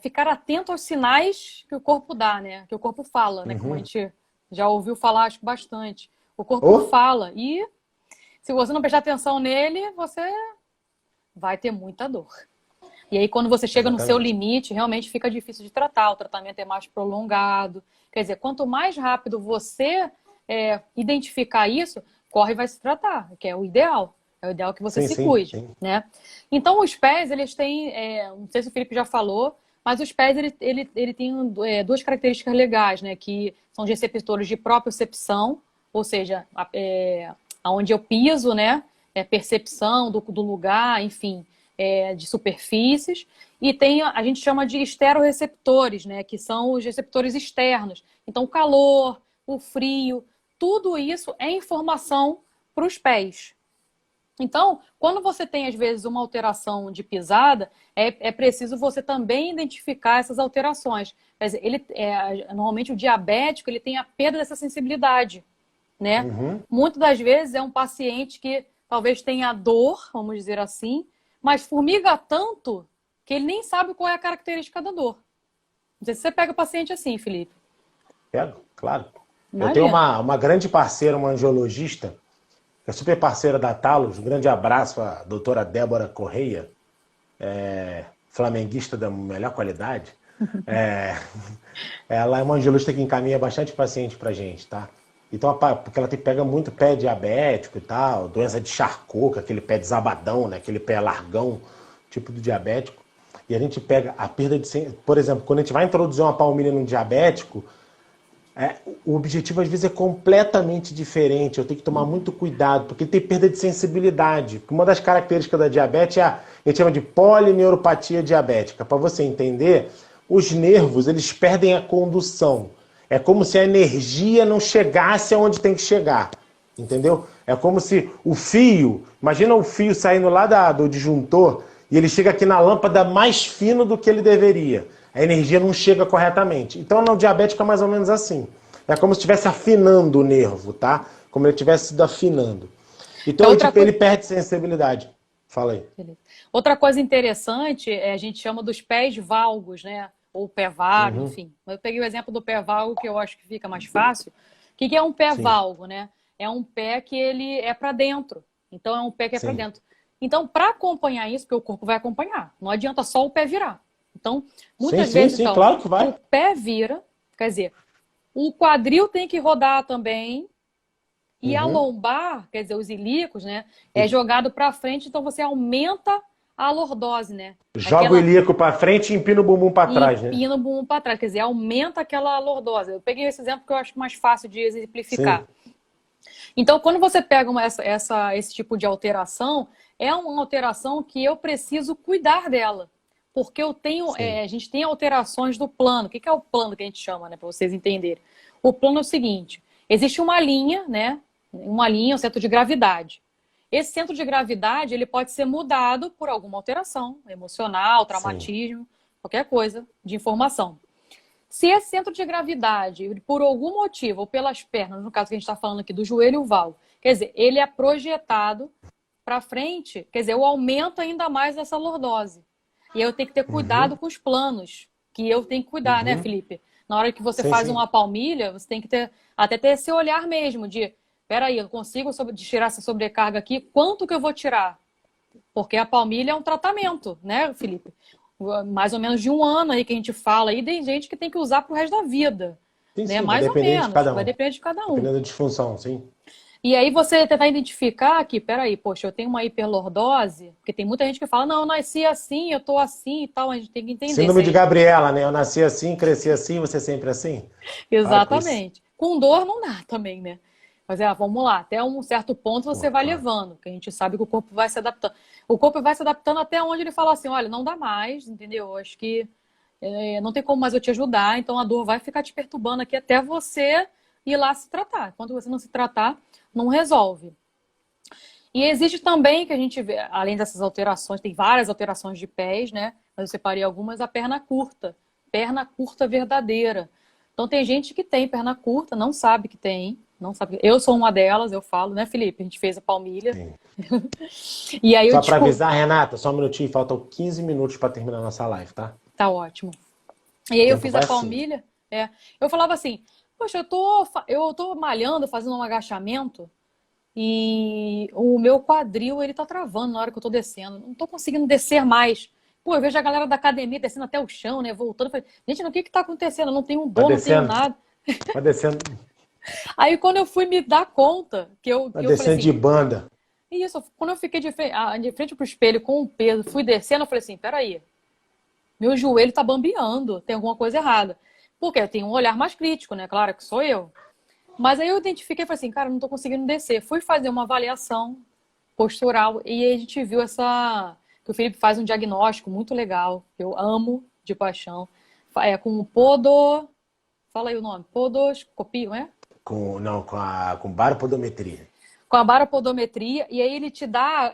Ficar atento aos sinais que o corpo dá, né? Que o corpo fala, né? Como a gente já ouviu falar, acho que bastante. O corpo fala. E se você não prestar atenção nele, você vai ter muita dor. E aí, quando você chega no seu limite, realmente fica difícil de tratar. O tratamento é mais prolongado. Quer dizer, quanto mais rápido você identificar isso, corre e vai se tratar, que é o ideal. É o ideal que você se cuide, né? Então, os pés, eles têm... não sei se o Felipe já falou, mas os pés, ele tem duas características legais, né? Que são os receptores de propriocepção, ou seja, aonde eu piso, né? Percepção do lugar, enfim. de superfícies, e a gente chama de esteroreceptores, né? Que são os receptores externos. Então, o calor, o frio, tudo isso é informação para os pés. Então, quando você tem, às vezes, uma alteração de pisada, é preciso você também identificar essas alterações. Quer dizer, normalmente o diabético ele tem a perda dessa sensibilidade, né? Muitas das vezes é um paciente que talvez tenha dor, vamos dizer assim, mas formiga tanto que ele nem sabe qual é a característica da dor. Não sei se você pega o paciente assim, Felipe. Pego, claro. Imagina. Eu tenho uma grande parceira, uma angiologista, que é super parceira da Talos. Um grande abraço à doutora Débora Correia, flamenguista da melhor qualidade. Ela é uma angiologista que encaminha bastante paciente pra gente, tá? Então, porque ela pega muito pé diabético e tal, doença de Charcot, aquele pé desabadão, né? Aquele pé largão, tipo do diabético. E a gente pega a perda de... Por exemplo, quando a gente vai introduzir uma palmilha num diabético, o objetivo às vezes é completamente diferente. Eu tenho que tomar muito cuidado, porque tem perda de sensibilidade. Uma das características da diabetes a gente chama de polineuropatia diabética. Para você entender, os nervos eles perdem a condução. É como se a energia não chegasse aonde tem que chegar. Entendeu? É como se o fio, imagina o fio saindo lá do disjuntor e ele chega aqui na lâmpada mais fino do que ele deveria. A energia não chega corretamente. Então, no diabético é mais ou menos assim. É como se estivesse afinando o nervo, tá? Como ele tivesse sido afinando. Então, ele perde sensibilidade. Fala aí. Outra coisa interessante a gente chama dos pés valgos, né? Ou pé vago, enfim. Eu peguei o exemplo do pé valgo, que eu acho que fica mais fácil. O que é um pé valgo, né? É um pé que ele é para dentro. Então, é um pé que é para dentro. Então, para acompanhar isso, porque o corpo vai acompanhar. Não adianta só o pé virar. Então, muitas vezes, então, claro que vai. O pé vira, quer dizer, o quadril tem que rodar também, e a lombar, quer dizer, os ilíacos, né, é jogado para frente, então você aumenta a lordose, né? Joga o ilíaco para frente e empina o bumbum para trás, né? Empina o bumbum para trás, quer dizer, aumenta aquela lordose. Eu peguei esse exemplo que eu acho mais fácil de exemplificar. Sim. Então, quando você pega esse tipo de alteração, é uma alteração que eu preciso cuidar dela. Porque a gente tem alterações do plano. O que é o plano que a gente chama, né? Para vocês entenderem. O plano é o seguinte: existe uma linha, né? Uma linha, um centro de gravidade. Esse centro de gravidade ele pode ser mudado por alguma alteração emocional, traumatismo, qualquer coisa de informação. Se esse centro de gravidade, por algum motivo, ou pelas pernas, no caso que a gente está falando aqui do joelho e o valgo, quer dizer, ele é projetado para frente, quer dizer, eu aumento ainda mais essa lordose. E eu tenho que ter cuidado com os planos, que eu tenho que cuidar, né, Felipe? Na hora que você faz uma palmilha, você tem que ter esse olhar mesmo de, peraí, eu consigo tirar essa sobrecarga aqui, quanto que eu vou tirar? Porque a palmilha é um tratamento, né, Felipe? Mais ou menos de 1 ano aí que a gente fala, e tem gente que tem que usar pro resto da vida. Né? Mais ou menos, vai depender de cada um. Dependendo da disfunção, sim. E aí você tentar identificar que, peraí, poxa, eu tenho uma hiperlordose, porque tem muita gente que fala, não, eu nasci assim, eu tô assim e tal, a gente tem que entender. Síndrome de Gabriela, né? Eu nasci assim, cresci assim, você sempre assim? Exatamente. Com dor não dá também, né? Mas vamos lá, até um certo ponto você vai levando, que a gente sabe que o corpo vai se adaptando. O corpo vai se adaptando até onde ele fala assim, olha, não dá mais, entendeu? Acho que não tem como mais eu te ajudar, então a dor vai ficar te perturbando aqui até você ir lá se tratar. Quando você não se tratar, não resolve. E existe também, que a gente vê, além dessas alterações, tem várias alterações de pés, né? Mas eu separei algumas, a perna curta verdadeira. Então tem gente que tem perna curta, não sabe que tem, não sabe. Eu sou uma delas, eu falo, né, Felipe? A gente fez a palmilha. E aí só para avisar, Renata, só um minutinho, faltam 15 minutos para terminar a nossa live, tá? Tá ótimo. E aí eu fiz a palmilha, eu falava assim, poxa, eu tô malhando, fazendo um agachamento e o meu quadril, ele tá travando na hora que eu tô descendo. Não tô conseguindo descer mais. Pô, eu vejo a galera da academia descendo até o chão, né? Voltando. Eu falei, gente, o que que tá acontecendo? Eu não tenho dor, não tenho nada. Vai descendo. Aí quando eu fui me dar conta, eu descendo falei assim, de banda. Isso, quando eu fiquei de frente pro espelho com o peso, fui descendo, eu falei assim, peraí, meu joelho tá bambeando, tem alguma coisa errada. Porque eu tenho um olhar mais crítico, né? Claro que sou eu. Mas aí eu identifiquei e falei assim, cara, não tô conseguindo descer. Fui fazer uma avaliação postural e a gente viu que o Felipe faz um diagnóstico muito legal, que eu amo de paixão. É com o podo... Fala aí o nome. Podoscopia, não é? Com baropodometria. Com a baropodometria, e aí ele te dá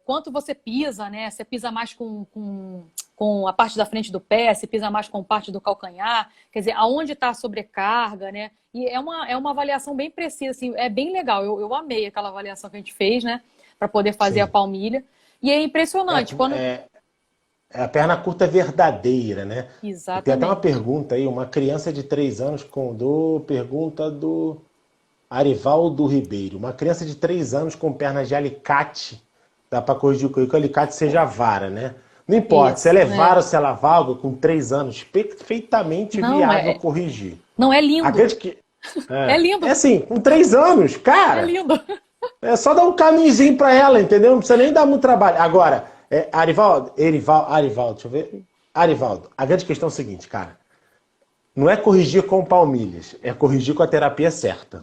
quanto você pisa, né? Você pisa mais com a parte da frente do pé, você pisa mais com parte do calcanhar, quer dizer, aonde está a sobrecarga, né? E é uma avaliação bem precisa, assim, é bem legal. Eu amei aquela avaliação que a gente fez, né? Para poder fazer Sim. a palmilha. E é impressionante. É a perna curta verdadeira, né? Exatamente. E tem até uma pergunta aí, uma criança de 3 anos pergunta do Arivaldo Ribeiro. Uma criança de 3 anos com pernas de alicate, dá para corrigir que o alicate seja vara, né? Não importa, Isso, se ela é vara ou se ela é valga, com 3 anos, perfeitamente viável corrigir. Não, é lindo. É lindo. É assim, com 3 anos, cara. É lindo. É só dar um caminhozinho pra ela, entendeu? Não precisa nem dar muito trabalho. Agora, Arivaldo, deixa eu ver. Arivaldo, a grande questão é o seguinte, cara. Não é corrigir com palmilhas, é corrigir com a terapia certa.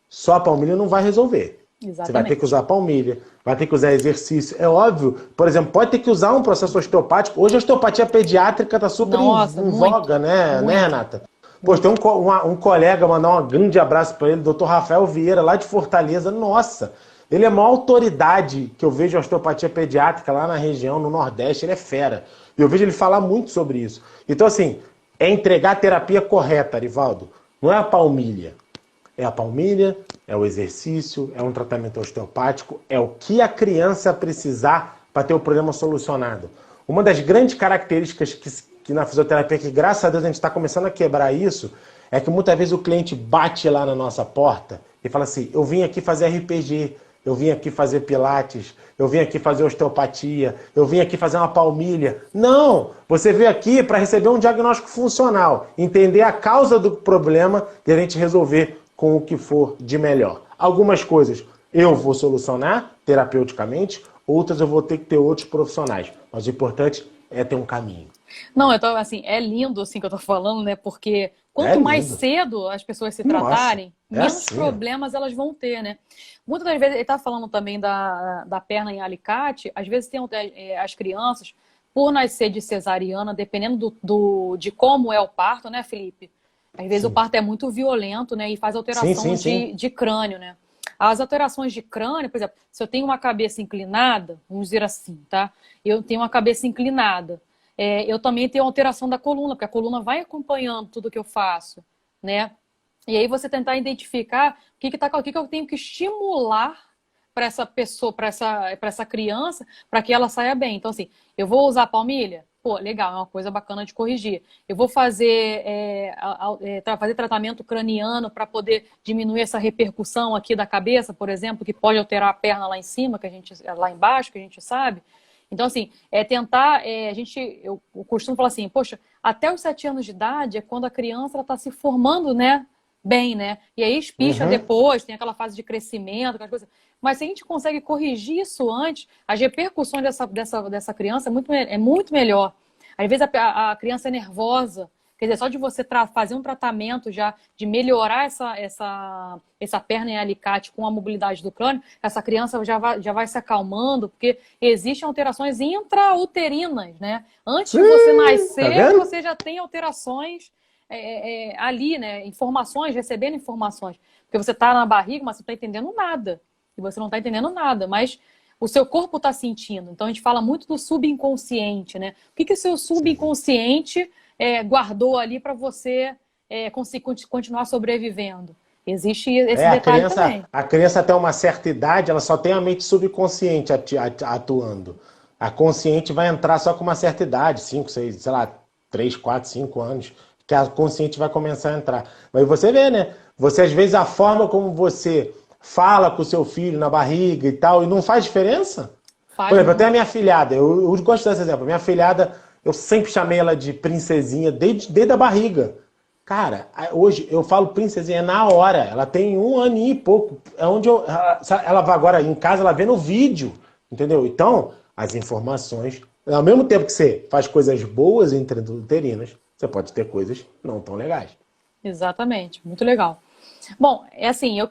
Só a palmilha não vai resolver. Exatamente. Você vai ter que usar a palmilha, vai ter que usar exercício. É óbvio, por exemplo, pode ter que usar um processo osteopático. Hoje a osteopatia pediátrica tá super em voga, né, Renata? Pô, tem um colega, mandar um grande abraço para ele, Dr. Rafael Vieira, lá de Fortaleza. Nossa, ele é a maior autoridade que eu vejo em osteopatia pediátrica lá na região, no Nordeste. Ele é fera. E eu vejo ele falar muito sobre isso. Então, assim, é entregar a terapia correta, Arivaldo. Não é a palmilha. É a palmilha, é o exercício, é um tratamento osteopático, é o que a criança precisar para ter o problema solucionado. Uma das grandes características que na fisioterapia, que graças a Deus a gente está começando a quebrar isso, é que muitas vezes o cliente bate lá na nossa porta e fala assim, eu vim aqui fazer RPG, eu vim aqui fazer pilates, eu vim aqui fazer osteopatia, eu vim aqui fazer uma palmilha. Não! Você veio aqui para receber um diagnóstico funcional, entender a causa do problema e a gente resolver com o que for de melhor. Algumas coisas eu vou solucionar terapeuticamente, outras eu vou ter que ter outros profissionais. Mas o importante é ter um caminho. Não, então, assim, é lindo assim que eu tô falando, né? Porque quanto mais cedo as pessoas se tratarem, menos problemas elas vão ter, né? Muitas das vezes, ele tá falando também da perna em alicate, às vezes tem as crianças, por nascer de cesariana, dependendo de como é o parto, né, Felipe? Às vezes o parto é muito violento, né? E faz alteração de crânio, né? As alterações de crânio, por exemplo, se eu tenho uma cabeça inclinada, vamos dizer assim, tá? Eu tenho uma cabeça inclinada. Eu também tenho alteração da coluna, porque a coluna vai acompanhando tudo que eu faço, né? E aí você tentar identificar o que eu tenho que estimular para essa pessoa, para essa criança, para que ela saia bem. Então, assim, eu vou usar a palmilha? Pô, legal, é uma coisa bacana de corrigir. Eu vou fazer tratamento craniano para poder diminuir essa repercussão aqui da cabeça, por exemplo, que pode alterar a perna lá em cima, lá embaixo, que a gente sabe. Então, assim, tentar, eu costumo falar assim, poxa, até os 7 anos de idade é quando a criança está se formando, né, bem, né? E aí espicha depois, tem aquela fase de crescimento, aquelas coisas. Mas se a gente consegue corrigir isso antes, as repercussões dessa criança é muito melhor. Às vezes a criança é nervosa, quer dizer, só de você fazer um tratamento já, de melhorar essa perna em alicate com a mobilidade do crânio, essa criança já vai se acalmando, porque existem alterações intrauterinas, né? Antes de você nascer, você já tem alterações ali, né? Recebendo informações. Porque você está na barriga, mas você não está entendendo nada. E você não está entendendo nada, mas o seu corpo está sentindo. Então a gente fala muito do subconsciente, né? O que o seu subconsciente guardou ali para você conseguir continuar sobrevivendo? Existe esse detalhe também. A criança até uma certa idade, ela só tem a mente subconsciente atuando. A consciente vai entrar só com uma certa idade, 5, 6, sei lá, 3, 4, 5 anos, que a consciente vai começar a entrar. Mas você vê, né? Você, às vezes, a forma como você fala com o seu filho na barriga e tal, e não faz diferença? Por exemplo, até a minha filhada, eu gosto desse exemplo. Minha filhada, eu sempre chamei ela de princesinha desde a barriga. Cara, hoje eu falo princesinha na hora. Ela tem 1 aninho e pouco. É onde ela vai agora em casa, ela vê no vídeo, entendeu? Então, as informações, ao mesmo tempo que você faz coisas boas intrauterinas, você pode ter coisas não tão legais. Exatamente, muito legal. Bom, assim, eu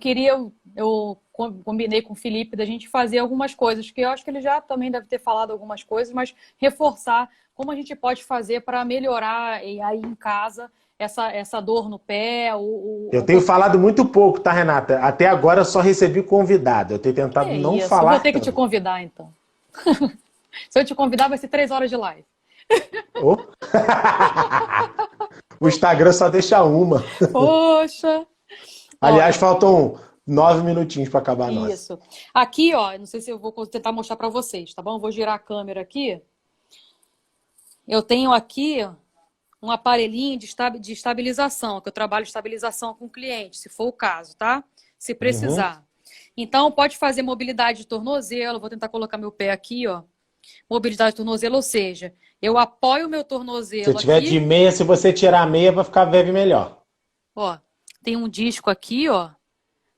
combinei com o Felipe da gente fazer algumas coisas, que eu acho que ele já também deve ter falado algumas coisas, mas reforçar como a gente pode fazer para melhorar aí em casa essa dor no pé. Eu tenho falado muito pouco, tá, Renata? Até agora eu só recebi convidado. Eu tenho tentado não isso, falar eu vou ter que te tanto. convidar, então. Se eu te convidar, vai ser 3 horas de live. Oh. O Instagram só deixa uma. Poxa! Aliás, Olha, faltam 9 minutinhos para acabar a nossa. isso. Aqui, ó, não sei se eu vou tentar mostrar para vocês, tá bom? Vou girar a câmera aqui. Eu tenho aqui um aparelhinho de estabilização, que eu trabalho estabilização com o cliente, se for o caso, tá? Se precisar. Então, pode fazer mobilidade de tornozelo. Vou tentar colocar meu pé aqui, ó. Mobilidade de tornozelo, ou seja, eu apoio o meu tornozelo Se tiver aqui. de meia, se você tirar a meia, vai ficar bem melhor. Ó, tem um disco aqui, ó,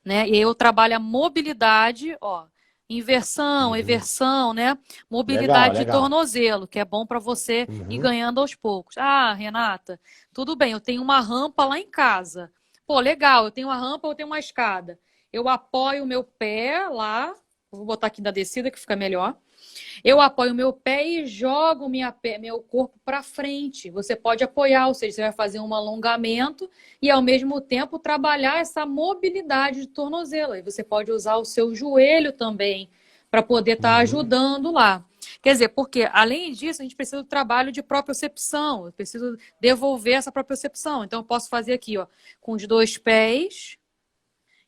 né? E eu trabalho a mobilidade, ó, inversão, eversão, né? Mobilidade de Legal. tornozelo, que é bom para você ir ganhando aos poucos. Ah, Renata, tudo bem, eu tenho uma rampa lá em casa. Pô, legal, eu tenho uma rampa, eu tenho uma escada. Eu apoio o meu pé lá, vou botar aqui na descida que fica melhor. Eu apoio o meu pé e jogo meu corpo para frente. Você pode apoiar, ou seja, você vai fazer um alongamento e, ao mesmo tempo, trabalhar essa mobilidade de tornozelo. E você pode usar o seu joelho também para poder estar ajudando lá. Quer dizer, porque, além disso, a gente precisa do trabalho de propriocepção. Eu preciso devolver essa propriocepção. Então, eu posso fazer aqui, ó, com os 2 pés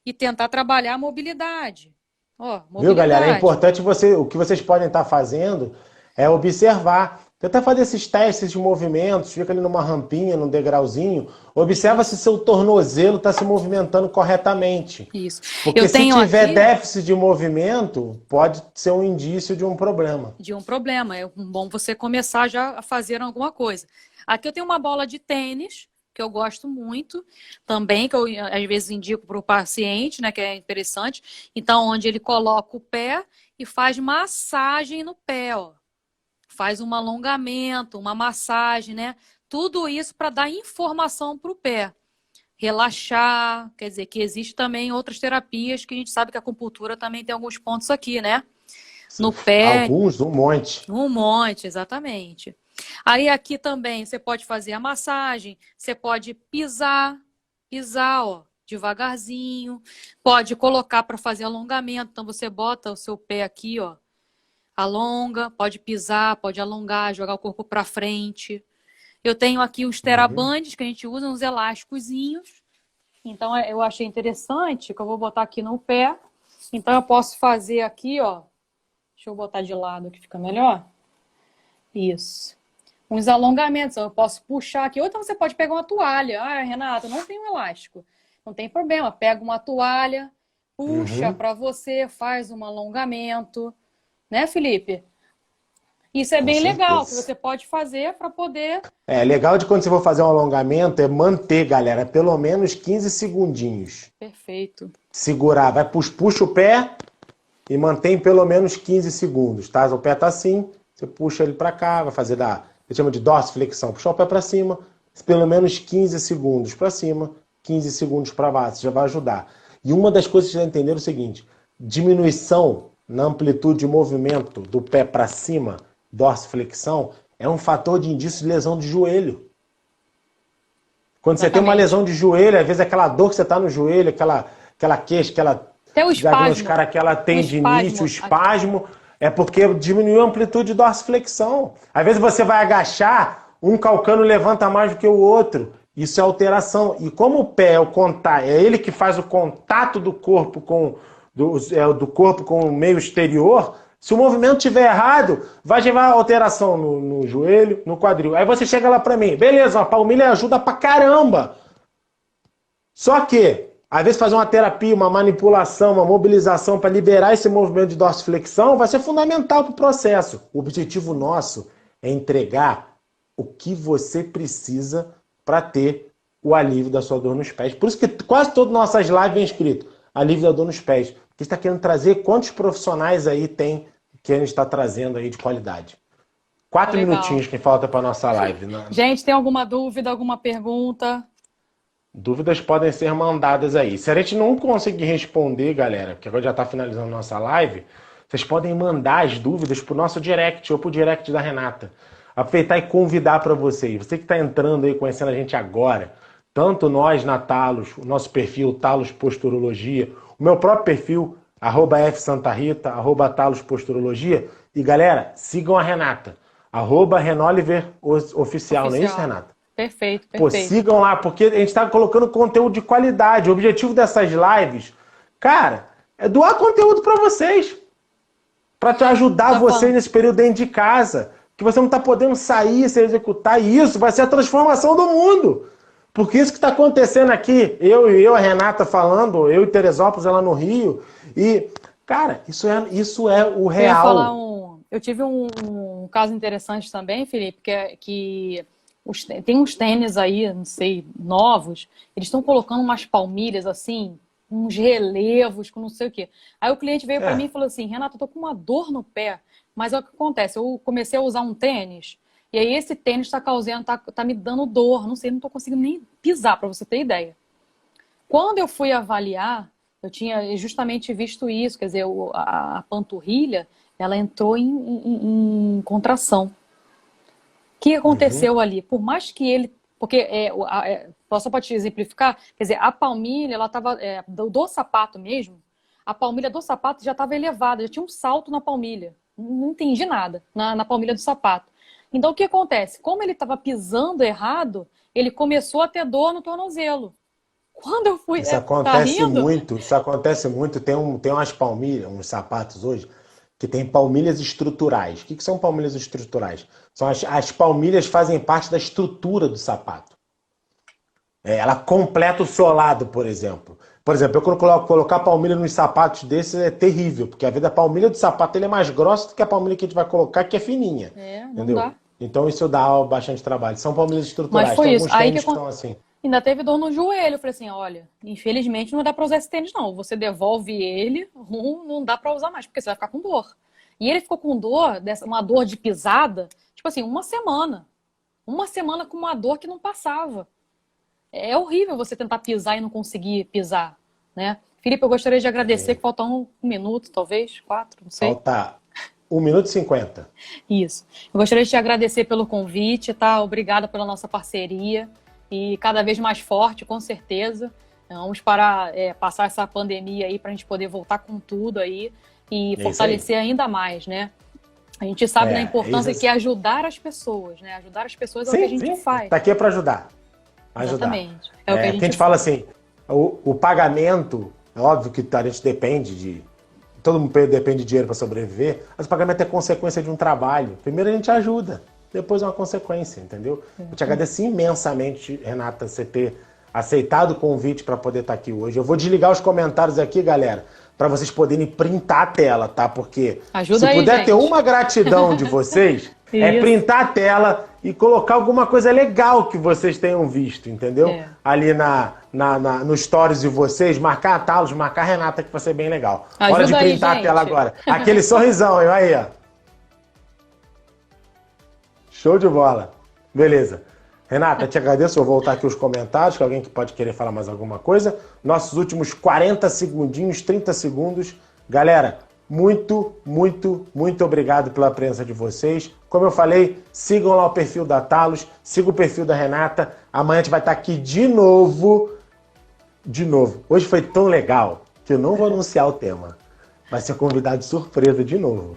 e tentar trabalhar a mobilidade. Ó, mobilidade. Viu, galera? É importante o que vocês podem estar fazendo é observar. Tenta fazer esses testes de movimentos, fica ali numa rampinha, num degrauzinho, observa se seu tornozelo está se movimentando corretamente. Isso. Porque se tiver déficit de movimento, pode ser um indício de um problema. De um problema. É bom você começar já a fazer alguma coisa. Aqui eu tenho uma bola de tênis, que eu gosto muito também, que eu às vezes indico para o paciente, né, que é interessante. Então, onde ele coloca o pé e faz massagem no pé, ó. Faz um alongamento, uma massagem, né? Tudo isso para dar informação para o pé. Relaxar, quer dizer, que existe também outras terapias que a gente sabe que a acupuntura também tem alguns pontos aqui, né? No pé. Alguns, um monte. Um monte, exatamente. Aí aqui também você pode fazer a massagem, você pode pisar, ó, devagarzinho. Pode colocar para fazer alongamento. Então você bota o seu pé aqui, ó, alonga, pode pisar, pode alongar, jogar o corpo para frente. Eu tenho aqui os TheraBands que a gente usa, uns elásticozinhos. Então eu achei interessante, que eu vou botar aqui no pé. Então eu posso fazer aqui, ó. Deixa eu botar de lado que fica melhor. Isso. Uns alongamentos. Eu posso puxar aqui. Ou então você pode pegar uma toalha. Ah, Renata, não tem um elástico. Não tem problema. Pega uma toalha, puxa para você, faz um alongamento. Né, Felipe? Isso é bem legal, que você pode fazer para poder... É legal de quando você for fazer um alongamento é manter, galera, pelo menos 15 segundinhos. Perfeito. Segurar, puxa o pé e mantém pelo menos 15 segundos, tá? O pé tá assim, você puxa ele para cá, vai fazer eu chamo de dorsiflexão, puxar o pé para cima, pelo menos 15 segundos para cima, 15 segundos para baixo, já vai ajudar. E uma das coisas que você entender é o seguinte, diminuição na amplitude de movimento do pé para cima, dorsiflexão, é um fator de indício de lesão de joelho. Quando você tem uma lesão de joelho, às vezes aquela dor que você tá no joelho, aquela queixa, até o espasmo. Os caras que ela tendinite, o espasmo, é porque diminuiu a amplitude de dorsiflexão. Às vezes você vai agachar, um calcânio levanta mais do que o outro. Isso é alteração. E como o pé é ele que faz o contato do corpo do corpo com o meio exterior, se o movimento estiver errado, vai gerar alteração no joelho, no quadril. Aí você chega lá pra mim, beleza, a palmilha ajuda pra caramba. Só que, às vezes fazer uma terapia, uma manipulação, uma mobilização para liberar esse movimento de dorsiflexão vai ser fundamental pro processo. O objetivo nosso é entregar o que você precisa para ter o alívio da sua dor nos pés. Por isso que quase todas as nossas lives vem escrito alívio da dor nos pés. Porque está querendo trazer quantos profissionais aí tem que a gente está trazendo aí de qualidade. 4 minutinhos que falta para nossa live. Né? Gente, tem alguma dúvida, alguma pergunta? Dúvidas podem ser mandadas aí. Se a gente não conseguir responder, galera, porque agora já está finalizando nossa live, vocês podem mandar as dúvidas pro nosso direct ou pro direct da Renata. Aproveitar e convidar para vocês. Você que está entrando aí, conhecendo a gente agora, tanto nós na Talos, o nosso perfil Talos Posturologia, o meu próprio perfil, @fsantarita, @Talos Posturologia. E galera, sigam a Renata, @Renoliver Oficial, não é isso, Renata? Perfeito, Pô, perfeito. sigam lá, porque a gente está colocando conteúdo de qualidade. O objetivo dessas lives, cara, é doar conteúdo para vocês. Para te ajudar vocês nesse período dentro de casa. Que você não está podendo sair, se executar. E isso vai ser a transformação do mundo. Porque isso que está acontecendo aqui, a Renata falando, eu e Teresópolis, ela no Rio. E, cara, isso é o real. Eu tive um caso interessante também, Felipe, que tem uns tênis aí, não sei, novos, eles estão colocando umas palmilhas assim, uns relevos com não sei o quê. Aí o cliente veio para mim e falou assim, Renata, eu tô com uma dor no pé, mas é o que acontece, eu comecei a usar um tênis, e aí esse tênis tá me dando dor, não sei, não tô conseguindo nem pisar, para você ter ideia. Quando eu fui avaliar, eu tinha justamente visto isso, quer dizer, a panturrilha, ela entrou em contração. O que aconteceu ali? Por mais que ele... Porque, só para te exemplificar, quer dizer, a palmilha, ela estava... do sapato mesmo, a palmilha do sapato já estava elevada, já tinha um salto na palmilha. Não entendi nada na palmilha do sapato. Então, o que acontece? Como ele estava pisando errado, ele começou a ter dor no tornozelo. Quando eu fui... Isso acontece muito. Tem umas palmilhas, uns sapatos hoje, que tem palmilhas estruturais. O que são palmilhas estruturais? São as palmilhas fazem parte da estrutura do sapato. Ela completa o solado, por exemplo. Por exemplo, eu colocar palmilha nos sapatos desses é terrível, porque a vida da palmilha do sapato ele é mais grossa do que a palmilha que a gente vai colocar, que é fininha. Não entendeu? Dá. Então isso dá bastante trabalho. São palmilhas estruturais. Mas foi tem isso. alguns Aí tênis que estão assim. Ainda teve dor no joelho. Eu falei assim, olha, infelizmente não dá para usar esse tênis não. Você devolve ele, não dá para usar mais, porque você vai ficar com dor. E ele ficou com dor, uma dor de pisada, tipo assim, uma semana. Uma semana com uma dor que não passava. É horrível você tentar pisar e não conseguir pisar, né? Felipe, eu gostaria de agradecer, que falta um minuto, talvez, 4, não sei. Falta 1 minuto e 50. Isso. Eu gostaria de te agradecer pelo convite, tá? Obrigada pela nossa parceria. E cada vez mais forte, com certeza. Vamos passar essa pandemia aí para a gente poder voltar com tudo aí e fortalecer ainda mais, né? A gente sabe da importância que é ajudar as pessoas, né? Ajudar as pessoas é o que a gente faz. Tá aqui para ajudar. Exatamente. É o que a gente fala assim, o pagamento, é óbvio que a gente depende de... Todo mundo depende de dinheiro para sobreviver, mas o pagamento é consequência de um trabalho. Primeiro a gente ajuda, depois é uma consequência, entendeu? Eu te agradeço imensamente, Renata, você ter aceitado o convite para poder estar aqui hoje. Eu vou desligar os comentários aqui, galera, para vocês poderem printar a tela, tá? Porque se puder ter uma gratidão de vocês, é printar a tela e colocar alguma coisa legal que vocês tenham visto, entendeu? Ali no stories de vocês, marcar a Talos, marcar a Renata, que vai ser bem legal. Hora de printar a tela agora. Aquele sorrisão, hein? Aí, ó. Show de bola. Beleza. Renata, te agradeço. Vou voltar aqui os comentários, que alguém que pode querer falar mais alguma coisa. Nossos últimos 40 segundinhos, 30 segundos. Galera, muito, muito, muito obrigado pela presença de vocês. Como eu falei, sigam lá o perfil da Talos, sigam o perfil da Renata. Amanhã a gente vai estar aqui de novo. De novo. Hoje foi tão legal que eu não vou anunciar o tema. Vai ser convidado de surpresa de novo.